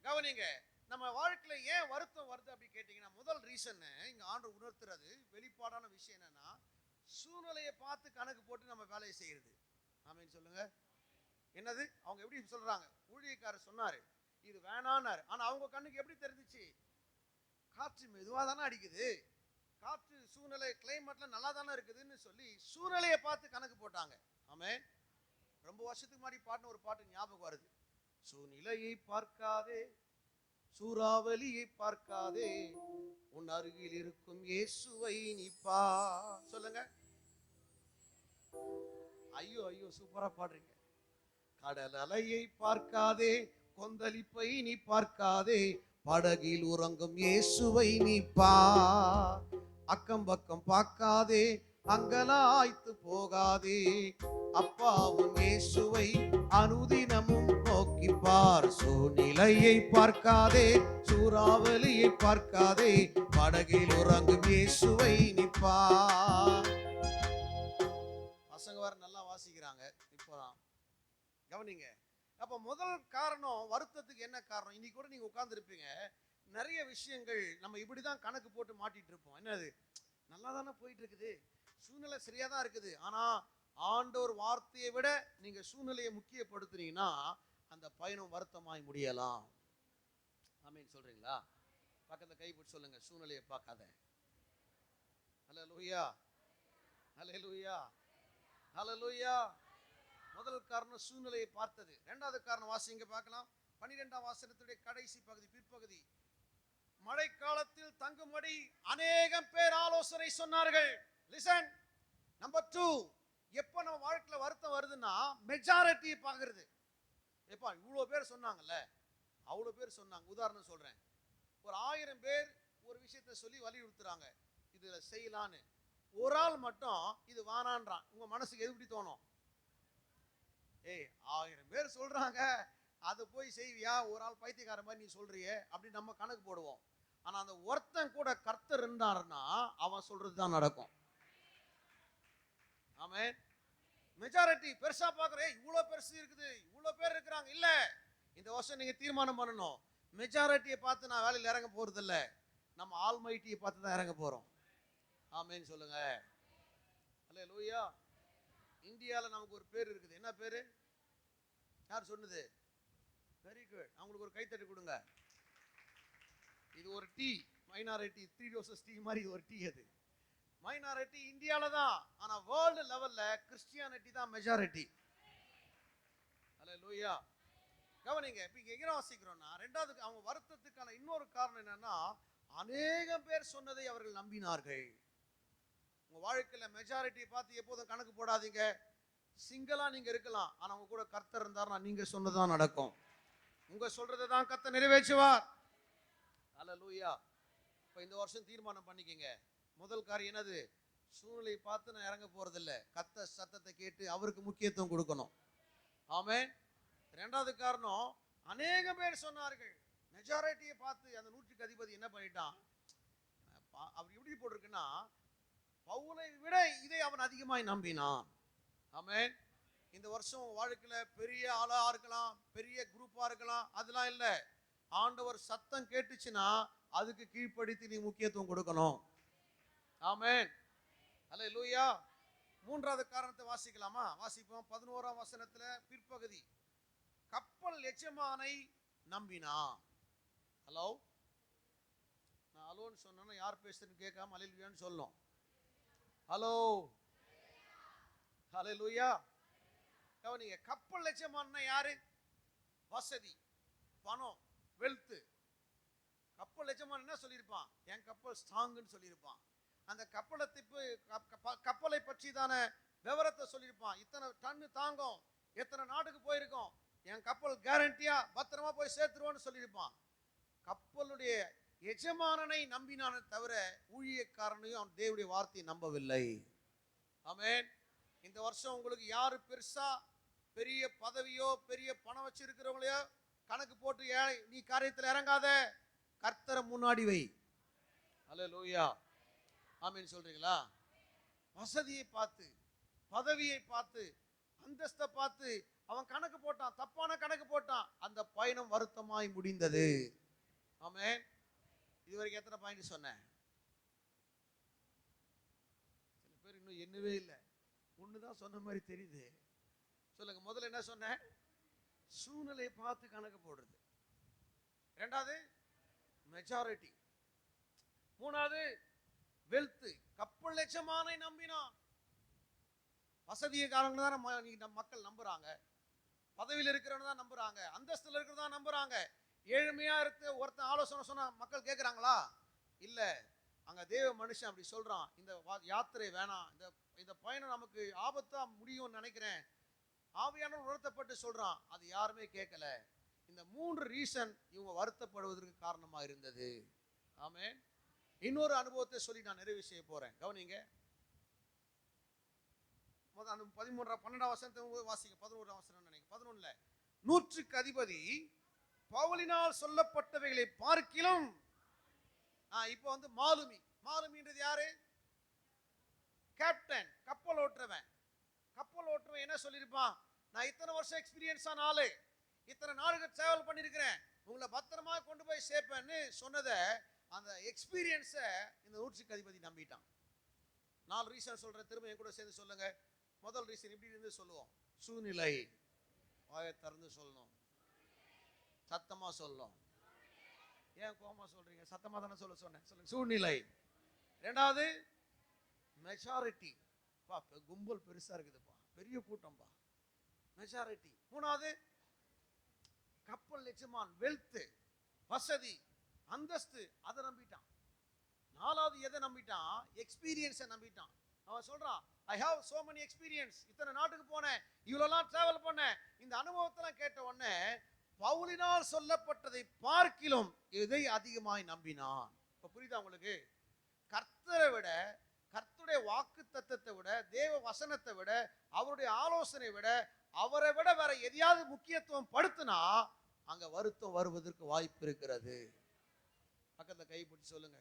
கவனிங்க, நம்ம வாழ்க்கையில ஏன் வருத்தம் வருது அப்படி கேட்டீங்கன்னா, முதல் ரீசன் இங்க ஆண்டவர் உணர்த்துறது வெளிப்பாடான விஷயம் என்னன்னா, சூழ்நிலையை பார்த்து கணக்கு போட்டு நம்ம வேலையை செய்யறது. ஆமென் சொல்லுங்க. என்னது? அவங்க எப்படி சொல்றாங்க? ஊழியக்காரர் சொன்னாரு இது வேணான்னாரு, ஆனா அவங்க கண்ணுக்கு எப்படி தெரிஞ்சிச்சு? காற்று மெதுவா தானே அடிக்குது, காற்று சூழ்நிலை கிளைமேட்ல நல்லா தானே இருக்குதுன்னு சொல்லி சூழ்நிலையை பார்த்து கணக்கு போட்டாங்க. ஆமென். ரொம்ப வருஷத்துக்கு முன்னாடி பாடின ஒரு பாட்டு ஞாபகம் வருது. சூழ்நிலையை பார்க்காதே, சூறாவளியை பார்க்காதே, உன் அருகில் இருக்கும் இயேசுவை நீ பார். சொல்லுங்க. ஐயோ ஐயோ, சூப்பரா பாடுறீங்க. கடல் அலையை பார்க்காதே, கொந்தளிப்பை நீ பார்க்காதே, படகில் உறங்கும் இயேசுவை நீ பார். அக்கம் பக்கம் பார்க்காதே, அங்கலாய்த்து போகாதே, அப்பாவும் இயேசுவை அனுதினமும் நோக்கி பார். சூழ்நிலையை பார்க்காதே, சூறாவளியை பார்க்காதே, படகில் உறங்கும் இயேசுவை நீ பார். பசங்க வேற நல்லா வாசிக்கிறாங்க. இப்போதான் கவனிங்க. அப்ப முதல் காரணம் வருத்தத்துக்கு என்ன காரணம்? இன்னைக்கு கூட நீங்க உட்கார்ந்து இருப்பீங்க, நிறைய விஷயங்கள் நம்ம இப்படிதான் கணக்கு போட்டு மாட்டிட்டு இருப்போம். என்னது? நல்லா தானே போயிட்டு இருக்குது, சூழ்நிலை சரியா தான் இருக்குது, ஆனா ஆண்டவர் வார்த்தையை விட நீங்க சூழ்நிலையை முக்கியப்படுத்துனீங்கன்னா அந்த பயணம் வருத்தமாய் முடியலாம். ஆமென் சொல்றீங்களா? பக்கத்துல கை போட்டு சொல்லுங்க, சூழ்நிலையை பார்க்காத. ஹல்லேலூயா, ஹல்லேலூயா, ஹல்லேலூயா. முதல் காரணம் சூழ்நிலையை பார்த்தது. இரண்டாவது காரணம் வாசிங்க பார்க்கலாம். 12ஆம் வசனத்துடைய கடைசி பகுதி, பிற்பகுதி. மழைக்காலத்தில் தங்கும்படி அநேகம் பேர் ஆலோசனை சொன்னார்கள். லிசன். நம்பர் 2, எப்ப நம்ம வாழ்க்கையில வருத்தம் வருதுன்னா மெஜாரிட்டியை பார்க்கிறது. எப்பா இவ்வளவு பேர் சொன்னாங்கல்ல, அவ்வளவு பேர் சொன்னாங்க. உதாரணம் சொல்றேன், ஒரு 1000 பேர் ஒரு விஷயத்தை சொல்லி வலியுறுத்துறாங்க, இதுல செய்யலான்னு. ஒரு ஆள் மட்டும் இது வானான்றான். உங்க மனசுக்கு எது எப்படி தோணும்? 1000 பேர் சொல்றாங்க, அதை போய் செய்வியா? ஒரு ஆள் பைத்தியக்கார மாதிரி நீ சொல்றியே அப்படின்னு நம்ம கணக்கு போடுவோம். ஆனா அந்த ஒருத்தன் கூட கர்த்தர் இருந்தாருன்னா அவன் சொல்றதுதான் நடக்கும். ஆமென். மெஜாரிட்டி பெருசா பாக்குறேன், இவ்வளவு பெருசு இருக்குது, இவ்வளவு பேர் இருக்கிறாங்க. இல்ல, இந்த வருஷம் நீங்க தீர்மானம் பண்ணணும், மெஜாரிட்டியை பார்த்து நான் வேலையில் இறங்க போறது இல்ல, நம்ம ஆல்மைட்டியை பார்த்து தான் இறங்க போறோம். ஆமென் சொல்லுங்க. அல்லேலூயா. இந்தியால நமக்கு ஒரு பேர் இருக்குது. என்ன பேரு? யார் சொன்னது? Very good. அவங்களுக்கு ஒரு கைத்தட்டி கொடுங்க. இது ஒரு டீ, மைனாரிட்டி 3 ரோசஸ் டீ மாதிரி ஒரு டீ அது. மைனாரிட்டி இந்தியால தான், ஆனா வேர்ல்டு லெவல்ல கிறிஸ்டியானிட்டி தான் மெஜாரிட்டி. ஹல்லேலூயா. கவனிங்க, இப்ப இங்க எங்க வாசிக்கிறோம்னா, ரெண்டாவது அவங்க வருத்தத்துக்கான இன்னொரு காரணம் என்னன்னா, அநேகம் பேர் சொன்னதை அவர்கள் நம்பினார்கள். உங்க வாழ்க்கையில மெஜாரிட்டியை பார்த்து எப்போதும் கணக்கு போடாதீங்க. சிங்கிளா நீங்க இருக்கலாம், ஆனா உங்க கூட கர்த்தர் இருந்தாருன்னா நீங்க சொன்னதான் நடக்கும். உங்க சொல்றதை தான் கர்த்தர் நிறைவேற்றுவார். ஹல்லேலூயா. இப்ப இந்த வருஷம் தீர்மானம் பண்ணிக்கங்க. முதல் காரியம் என்னது? சூழ்நிலை பார்த்து நான் இறங்க போறதில்லை, கர்த்தர் சத்தத்தை கேட்டு அவருக்கு முக்கியத்துவம் கொடுக்கணும். ஆமென். ரெண்டாவது காரணம், அநேக பேர் சொன்னார்கள். மெஜாரிட்டியை பார்த்து அந்த 100க்கு அதிபதி என்ன பண்ணிட்டான்? அவர் எப்படி போட்டிருக்குன்னா, பவுலை விட இதை அவன் அதிகமாய் நம்பினான். ஆமென். இந்த வருஷம் வாழ்க்கையில பெரிய ஆளா இருக்கலாம், பெரிய குரூப்பா இருக்கலாம், அதெல்லாம் இல்ல. ஆண்டவர் சத்தம் கேட்டுச்சுன்னா அதுக்கு கீழ்ப்படுத்தி நீ முக்கியத்துவம் கொடுக்கணும். ஆமென். ஹல்லேலூயா. மூன்றாவது காரணத்தை வாசிக்கலாமா? வாசிப்போம். 11ஆம் வசனத்துல பிற்பகுதி. கப்பல் எஜமானை நம்பினான். ஹலோ, நான் ஹலோன்னு சொன்னா யார் பேசுறேன்னு கேட்காம ஹல்லேலூயான்னு சொல்லணும். ஹலோ, ஹல்லேலூயா. கவனிங்க, கப்பல் எஜமான்னா யாரு? வசதி, பணம், வெல்த். கப்பல் எஜமான் என்ன சொல்லியிருப்பான்? என் கப்பல் ஸ்ட்ராங்குன்னு சொல்லியிருப்பான். அந்த கப்பலை பற்றி தானே விவரத்தை சொல்லியிருப்பான். இத்தனை டன்னு தாங்கும், எத்தனை நாட்டுக்கு போயிருக்கோம், என் கப்பல் கேரண்டியா பத்திரமா போய் சேர்த்துருவோன்னு சொல்லியிருப்பான். கப்பலுடைய எஜமானனை நம்பினானே தவிர ஊழியக்காரனையும் அவன் தேவனுடைய வார்த்தையை நம்பவில்லை. ஆமென். இந்த வருஷம் உங்களுக்கு யாரு பெருசா பெரிய பதவியோ பெரிய பணம் வச்சிருக்கிறவங்களையோ கணக்கு போட்டு நீ காரியத்தில் இறங்காத, கர்த்தரை முன்னாடி வை. ஹல்லேலூயா. ஆமென் சொல்றீங்களா? வசதியை பார்த்து, பதவியை பார்த்து, அந்தஸ்தை பார்த்து அவன் கணக்கு போட்டான், தப்பான கணக்கு போட்டான். அந்த பயணம் வருத்தமாய் முடிந்தது. ஆமென். இதுவரைக்கும் எத்தனை பாயிண்ட் சொன்னேன்? சில பேர் இன்னும் என்னவே இல்லை, ஒண்ணுதான் சொன்ன மாதிரி தெரியுது. சொல்லுங்க. முதல்ல என்ன சொன்னேன்? சூழ்நிலையை பார்த்து கணக்கு போடுறது. ரெண்டாவது மெஜாரிட்டி. மூணாவது வெல்த். கப்பல் எஜமானை நம்பினான். வசதியை காரணங்க தான் மக்கள் நம்புறாங்க, பதவியில் இருக்கிறவங்க தான் நம்புறாங்க, அந்தஸ்துல இருக்கிறதா நம்புறாங்க. ஏழ்மையா இருக்கு ஒருத்தன் ஆலோசனை சொன்னா மக்கள் கேட்கிறாங்களா? இல்ல. அங்க தேவ மனுஷன் அப்படி சொல்றான், இந்த யாத்திரை வேணாம், இந்த பயணம் நமக்கு ஆபத்தா முடியும்னு நினைக்கிறேன், ஆவியானவர் உணர்த்தப்பட்டு சொல்றான். அது யாருமே கேட்கல. இந்த 3 ரீசன் இவங்க வருத்தப்படுவதற்கு காரணமா இருந்தது. ஆமென். இன்னொரு அனுபவத்தை சொல்லி நான் நிறைவு செய்ய போறேன். கவனிங்க. 12ஆம் வசனத்தை வாசிங்க. 11ஆம் வசனம் நினைக்கிறேன். 11ல 100க்கு அதிபதி பவுலினால் சொல்லப்பட்டவைகளை பார்க்கிலும், இப்போ வந்து மாலுமி. மாலுமின்றது யாரு? கேப்டன், கப்பல் ஓட்டுறவன். கப்பல் ஓட்டுறவன் என்ன சொல்லியிருப்பான்? நான் இத்தனை வருஷம் எக்ஸ்பீரியன்ஸ் ஆன ஆளு, இத்தனை நாடுகள் டிராவல் பண்ணியிருக்கிறேன், உங்களை பத்திரமா கொண்டு போய் சேர்ப்பேன்னு சொன்னதை, அந்த எக்ஸ்பீரியன்ஸை இந்த 100க்கு அதிபதி நம்பிட்டான். 4 ரீசன் சொல்றேன், திரும்ப என் கூட சேர்ந்து சொல்லுங்க. முதல் ரீசன் இப்படி இருந்து சொல்லுவோம். சூழ்நிலை. வாயை திறந்து சொல்லணும், சத்தமா சொல்லணும். ஏன் கோமா சொல்றீங்க? சத்தமா தானே சொன்னேன். சொல்லுங்க. சூழ்நிலை. ரெண்டாவது மெஜாரிட்டி. கும்பல் பெருசா இருக்குதுப்பா, பெரிய கூட்டம்பா, மெஜாரிட்டி. மூணாவது கப்பல் எஜமான், வெல்த், வசதி, அந்தஸ்து, அதை நம்பிட்டான். நாலாவது எதை நம்பிட்டான்? எக்ஸ்பீரியன்ஸை நம்பிட்டான். அவன் சொல்றான், I have so many experience, இத்தனை நாட்டுக்கு போனேன், இவ்வளோலாம் டிராவல் பண்ணேன். இந்த அனுபவத்தெல்லாம் கேட்ட உடனே பவுலினால் சொல்லப்பட்டதை பார்க்கிலும் இதை அதிகமாய் நம்பினான். இப்ப புரியுதா உங்களுக்கு? கர்த்தரை விட, கர்த்தருடைய வாக்கு தத்தத்தை விட, தேவ வசனத்தை விட, அவருடைய ஆலோசனை விட, அவரை விட வேற எதையாவது முக்கியத்துவம் படுத்தினா அங்க வருத்தம் வருவதற்கு வாய்ப்பு இருக்கிறது. பக்கத்துல கை பிடிச்சு சொல்லுங்க,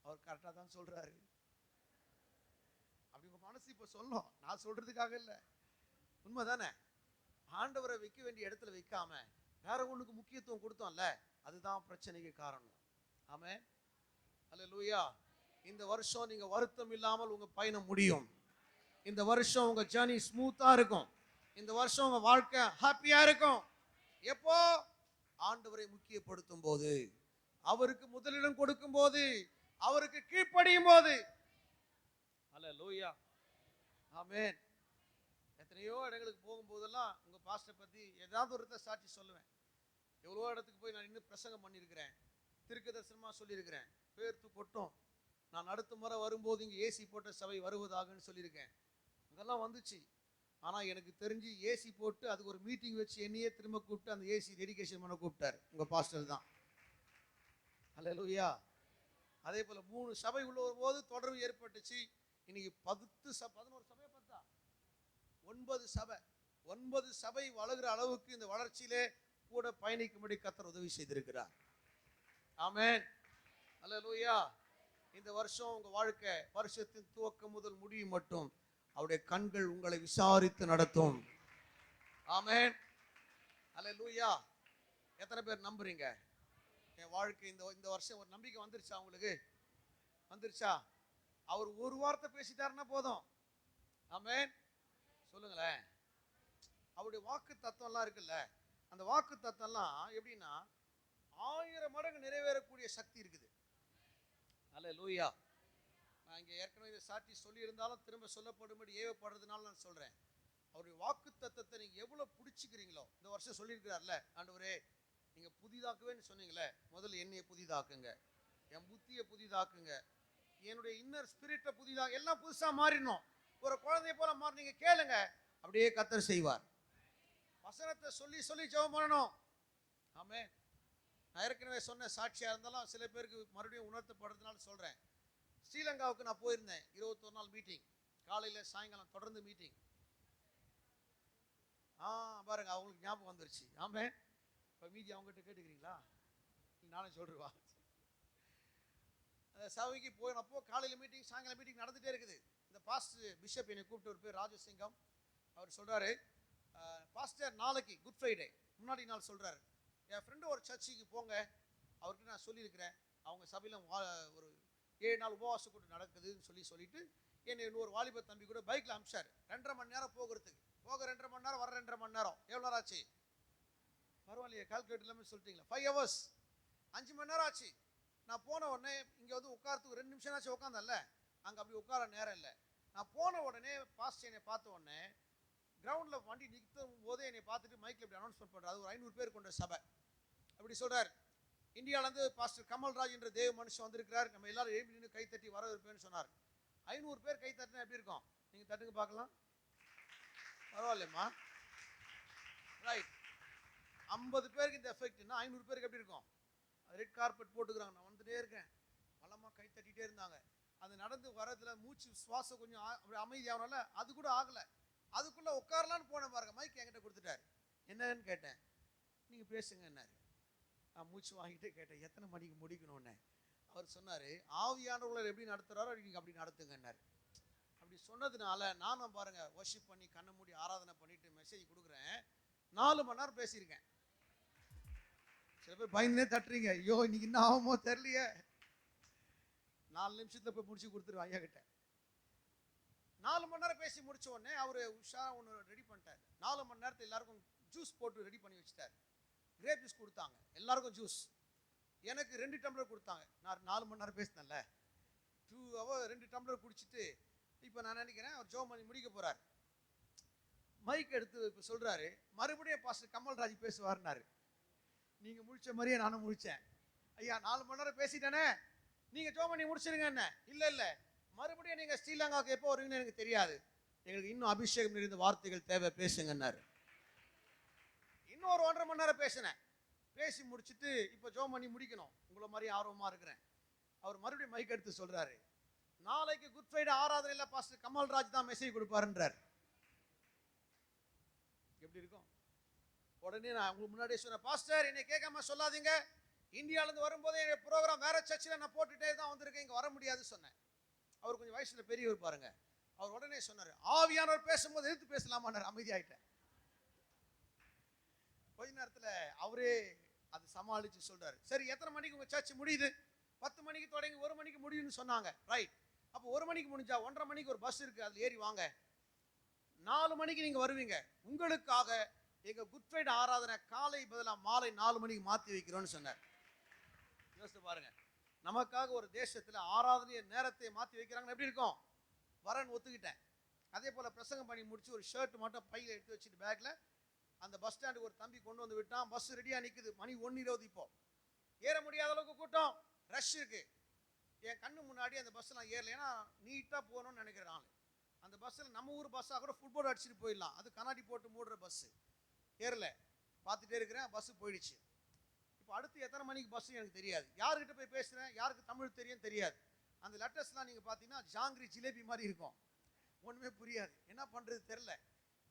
அவர் கரெக்டா தான் சொல்றாரு. அப்படி உங்க மனசு இப்ப சொல்லும், நான் சொல்றதுக்காக இல்ல, உண்மைதானே? ஆண்டவரை வைக்க வேண்டிய இடத்துல வைக்காம வேற ஒண்ணுக்கு முக்கியத்துவம் கொடுத்தோம்ல, அதுதான் பிரச்சனைக்கு காரணம். ஆமென். அல்லேலூயா. இந்த வருஷம் நீங்க வருத்தம் இல்லாமல் உங்க பயணம் முடியும். இந்த வருஷம் உங்க ஜர்னி ஸ்மூத்தா இருக்கும். இந்த வருஷம் உங்க வாழ்க்கை ஹாப்பியா இருக்கும். எப்போ? ஆண்டவரை முக்கியப்படுத்தும் போது, அவருக்கு முதலிடம் கொடுக்கும் போது, அவருக்கு கீழ்ப்படியும் போது. அல்லேலூயா, ஆமென். எத்தனையோ இடங்களுக்கு போகும்போதெல்லாம் உங்க பாஸ்டர் பத்தி ஏதாவது ஒரு சாட்சி சொல்லுவேன். எவ்வளோ இடத்துக்கு போய் நான் இன்னும் பிரசங்கம் பண்ணியிருக்கிறேன், திருக்கு தரிசனமா சொல்லியிருக்கிறேன், பேர்த்து கொட்டும். நான் அடுத்த முறை வரும்போது இங்கே ஏசி போட்ட சபை வருவதாகன்னு சொல்லியிருக்கேன். அங்கெல்லாம் வந்துச்சு. ஆனால் எனக்கு தெரிஞ்சு ஏசி போட்டு அதுக்கு ஒரு மீட்டிங் வச்சு என்னையே திரும்ப கூப்பிட்டு அந்த ஏசி டெடிகேஷன் பண்ண கூப்பிட்டார் உங்கள் பாஸ்டர் தான். அல்லேலூயா. அதே போல் 3 சபை உள்ள போது தொடர்பு ஏற்பட்டுச்சு. இன்னைக்கு 11 சபை பார்த்தா 9 சபை வளர்கிற அளவுக்கு இந்த வளர்ச்சியிலே கூட பயணிக்கும்படி கர்த்தர் உதவி செய்திருக்கிறார். ஆமென், அல்லேலூயா. இந்த வருஷம் உங்க வாழ்க்கை வருஷத்தின் துவக்கம் முதல் முடியும் மட்டும் அவருடைய கண்கள் உங்களை விசாரித்து நடத்தும். ஆமென், அல்லேலூயா. எத்தனை பேர் நம்புறீங்க என் வாழ்க்கை இந்த வருஷம் ஒரு நம்பிக்கை வந்துருச்சா? உங்களுக்கு வந்துருச்சா? அவர் ஒரு வார்த்தை பேசிட்டாருன்னா போதும். ஆமென், சொல்லுங்களேன். அவருடைய வாக்கு தத்துவம்லாம் இருக்குல்ல, அந்த வாக்கு தத்துவம்லாம் எப்படின்னா 1000 மடங்கு நிறைவேறக்கூடிய சக்தி இருக்குது. அல்லேலூயா. நான் இங்கே ஏற்கனவே இதை சாட்சி சொல்லியிருந்தாலும் திரும்ப சொல்லப்படும்படி ஏவப்படுறதுனால நான் சொல்கிறேன். அவருடைய வாக்கு தத்தத்தை நீங்கள் எவ்வளோ பிடிச்சிக்கிறீங்களோ, இந்த வருஷம் சொல்லியிருக்கிறார்ல, ஆண்டவரே நீங்கள் புதிதாக்குவேன்னு சொன்னீங்களே, முதல்ல என்னையை புதிதாக்குங்க, என் புத்தியை புதிதாக்குங்க, என்னுடைய இன்னர் ஸ்பிரிட்டை புதிதாக, எல்லாம் புதுசாக மாறிடணும். ஒரு குழந்தைய போல மாறி நீங்கள் கேளுங்க, அப்படியே கர்த்தர் செய்வார். வசனத்தை சொல்லி சொல்லி ஜெபம் பண்ணணும். ஆமென். நான் ஏற்கனவே சொன்ன சாட்சியாக இருந்தாலும் சில பேருக்கு மறுபடியும் உணர்த்தப்படுறதுனால சொல்கிறேன். ஸ்ரீலங்காவுக்கு நான் போயிருந்தேன். 21 நாள் மீட்டிங், காலையில் சாயங்காலம் தொடர்ந்து மீட்டிங். பாருங்க, அவங்களுக்கு ஞாபகம் வந்துருச்சு. ஆமே, இப்போ மீதி அவங்ககிட்ட கேட்டுக்கிறீங்களா? நானே சொல்றேன். அந்த சபைக்கு போயினப்போ காலையில் மீட்டிங், சாயங்காலம் மீட்டிங் நடந்துகிட்டே இருக்குது. இந்த பாஸ்டர் பிஷப் என்னை கூப்பிட்டு, ஒரு பேர் ராஜசிங்கம், அவர் சொல்கிறாரு, பாஸ்டர் நாளைக்கு குட் ஃப்ரைடே முன்னாடி நாள் சொல்கிறாரு, என் ஃப்ரெண்டு ஒரு சர்ச்சுக்கு போங்க, அவர்கிட்ட நான் சொல்லியிருக்கிறேன், அவங்க சபையில் ஒரு 7 நாள் உபவாச கூட்டம் நடக்குதுன்னு சொல்லிட்டு என்னை இன்னொரு வாலிப தம்பி கூட பைக்கில் அனுப்பிச்சார். 2.5 மணி நேரம் போகிறதுக்கு, போக 2.5 மணி நேரம், வர 2.5 மணி நேரம். எவ்வளோ நேரம் ஆச்சு? பரவாயில்லையே, கால்குலேட் எல்லாமே சொல்லிட்டீங்களா? 5 hours, 5 மணி நேரம் ஆச்சு. நான் போன உடனே இங்கே வந்து உட்காரத்துக்கு 2 நிமிஷம் ஆச்சு உட்காந்தல்ல, அங்கே அப்படி உட்கார நேரம் இல்லை. நான் போன உடனே பாஸ்டர் என்னை பார்த்த உடனே கிரவுண்டில் வண்டி நிற்கும் போதே என்னை பார்த்துட்டு மைக்கில் இப்படி அனௌன்ஸ்மெண்ட் பண்ணுறாரு. அது ஒரு 500 பேர் கொண்ட சபை. அப்படி சொல்கிறார், இந்தியாவிலேருந்து பாஸ்டர் கமல்ராஜ் என்ற தேவ மனுஷன் வந்திருக்கிறார், நம்ம எல்லாரும் எழுப்பி நின்று கை தட்டி வரவேற்பேன்னு சொன்னார். 500 பேர் கை தட்டினா எப்படி இருக்கும்? நீங்கள் தட்டுங்க பார்க்கலாம். பரவாயில்லைம்மா, ரைட். 50 பேருக்கு இந்த எஃபெக்ட்னா 500 பேருக்கு எப்படி இருக்கும்? ரெட் கார்பெட் போட்டுக்கிறாங்க. நான் வந்துட்டே இருக்கேன், பலமாக கை தட்டிகிட்டே இருந்தாங்க. அது நடந்து வரதுல மூச்சு சுவாசம் கொஞ்சம் அப்படி அமைதியாகனால அது கூட ஆகலை. அதுக்குள்ளே உட்காரலான்னு போனேன் பாருங்க, மைக் என்கிட்ட கொடுத்துட்டாரு. என்னன்னு கேட்டேன், நீங்கள் பேசுங்க என்னாரு. நான் மூச்சு வாங்கிட்டே கேட்டேன், எத்தனை மணிக்கு முடிக்கணும்னு. அவர் சொன்னார், ஆவியானவர்களை எப்படி நடத்துகிறாரோ நீங்கள் அப்படி நடத்துங்கன்னாரு. அப்படி சொன்னதுனால நானும் பாருங்க வர்ஷிப் பண்ணி கண்ணை மூடி ஆராதனை பண்ணிட்டு மெசேஜ் கொடுக்குறேன். 4 மணி நேரம் பேசியிருக்கேன். சில பேர் பயந்தே தட்டுறீங்க, ஐயோ இன்னைக்கு என்ன ஆகுமோ தெரியலையே. 4 நிமிஷத்துல போய் முடிச்சு கொடுத்துருவேன் ஐயா கிட்ட. 4 மணி நேரம் பேசி முடிச்ச உடனே அவர் உஷா ஒன்று ரெடி பண்ணிட்டார். 4 மணி நேரத்தில் எல்லாருக்கும் ஜூஸ் போட்டு ரெடி பண்ணி வச்சுட்டார். கிரேப் ஜூஸ் கொடுத்தாங்க எல்லாருக்கும் ஜூஸ். எனக்கு 2 டம்ளர் கொடுத்தாங்க. நான் 4 மணி நேரம் பேசினேன்ல, 2 hour 2 டம்ளர் குடிச்சிட்டு இப்போ நான் நினைக்கிறேன் அவர் ஜெபம் பண்ணி முடிக்க போறார். மைக் எடுத்து இப்போ சொல்றாரு, மறுபடியும் பாஸ்டர் கமல்ராஜ் பேசுவார்னாரு. நீங்க முடிச்ச மாதிரியே நானும் முடிச்சேன். ஐயா 4 மணி நேரம் பேசிட்டேனே, நீங்க ஜெபம் பண்ணி முடிச்சிருங்க. என்ன இல்லை, மறுபடியும் நீங்க ஸ்ரீலங்காவுக்கு எப்போ வருவீங்கன்னு எனக்கு தெரியாது, எங்களுக்கு இன்னும் அபிஷேகம் நிறைந்த வார்த்தைகள் தேவை, பேசுங்கன்னாரு. இன்னும் ஒரு 1.5 மணி நேரம் பேசினேன். பேசி முடிச்சுட்டு இப்போ ஜெபம் பண்ணி முடிக்கணும், உங்களை மாதிரி ஆர்வமா இருக்கிறேன். அவர் மறுபடியும் மைக் எடுத்து சொல்றாரு, நாளைக்கு குட் ஃப்ரைடே ஆராதனையில் பாஸ்டர் கமல்ராஜ் தான் மெசேஜ் கொடுப்பாருன்றார். எப்படி இருக்கும்? உடனே நான் உங்களுக்கு முன்னாடியே சொன்னேன், பாஸ்டர் என்னை கேட்காம சொல்லாதீங்க, இந்தியாவிலேருந்து வரும்போதே என் ப்ரோக்ராம் வேற சர்ச்சில் நான் போட்டுட்டே தான் வந்திருக்கேன், இங்கே வர முடியாது சொன்னேன். அவர் கொஞ்சம் வயசுல பெரியவர் பாருங்க. அவர் உடனே சொன்னார், ஆவியானவர் பேசும்போது எதிர்த்து பேசலாமான்னார். அமைதியாயிட்டேன். கொஞ்ச நேரத்தில் அவரே அது சமாளித்து சொல்றாரு, சரி எத்தனை மணிக்கு உங்கள் சர்ச் முடியுது? 10 மணிக்கு தொடங்கி 1 மணிக்கு முடியும்னு சொன்னாங்க. ரைட், அப்போ 1 மணிக்கு முடிஞ்சா 1:30 மணிக்கு ஒரு பஸ் இருக்குது, அதில் ஏறி வாங்க, 4 மணிக்கு நீங்கள் வருவீங்க. உங்களுக்காக எங்கள் குட் ஃப்ரைடே ஆராதனை காலை பதிலாக மாலை 4 மணிக்கு மாற்றி வைக்கிறோன்னு சொன்னார். யோசித்து பாருங்க, நமக்காக ஒரு தேசத்துல ஆராதனைய நேரத்தை மாத்தி வைக்கிறாங்கன்னு எப்படி இருக்கும்? வரேன்னு ஒத்துக்கிட்டேன். அதே போல பிரசங்கம் பண்ணி முடிச்சு ஒரு ஷர்ட் மட்டும் பையில எடுத்து வச்சுட்டு பேக்ல அந்த பஸ் ஸ்டாண்டுக்கு ஒரு தம்பி கொண்டு வந்து விட்டான். பஸ் ரெடியா நிக்குது. மணி 1:20 இப்போ. ஏற முடியாத அளவுக்கு கூட்டம், ரஷ் இருக்கு. என் கண்ணு முன்னாடி அந்த பஸ் நான் ஏறல, ஏன்னா நீட்டா போகணும்னு நினைக்கிறேன் ஆளு. அந்த பஸ்ஸில் நம்ம ஊர் பஸ்ஸாக கூட ஃபுட்பால் அடிச்சுட்டு போயிடலாம், அது கண்ணாடி போட்டு மூடுற பஸ்ஸு. ஏறல, பார்த்துட்டே இருக்கிறேன், பஸ்ஸு போயிடுச்சு. இப்போ அடுத்து எத்தனை மணிக்கு பஸ்ஸு எனக்கு தெரியாது. யாருக்கிட்ட போய் பேசுகிறேன், யாருக்கு தமிழ் தெரியும் தெரியாது. அந்த லெட்டர்ஸ்லாம் நீங்கள் பார்த்தீங்கன்னா ஜாங்கிரி ஜிலேபி மாதிரி இருக்கும், ஒன்றுமே புரியாது. என்ன பண்ணுறது தெரில.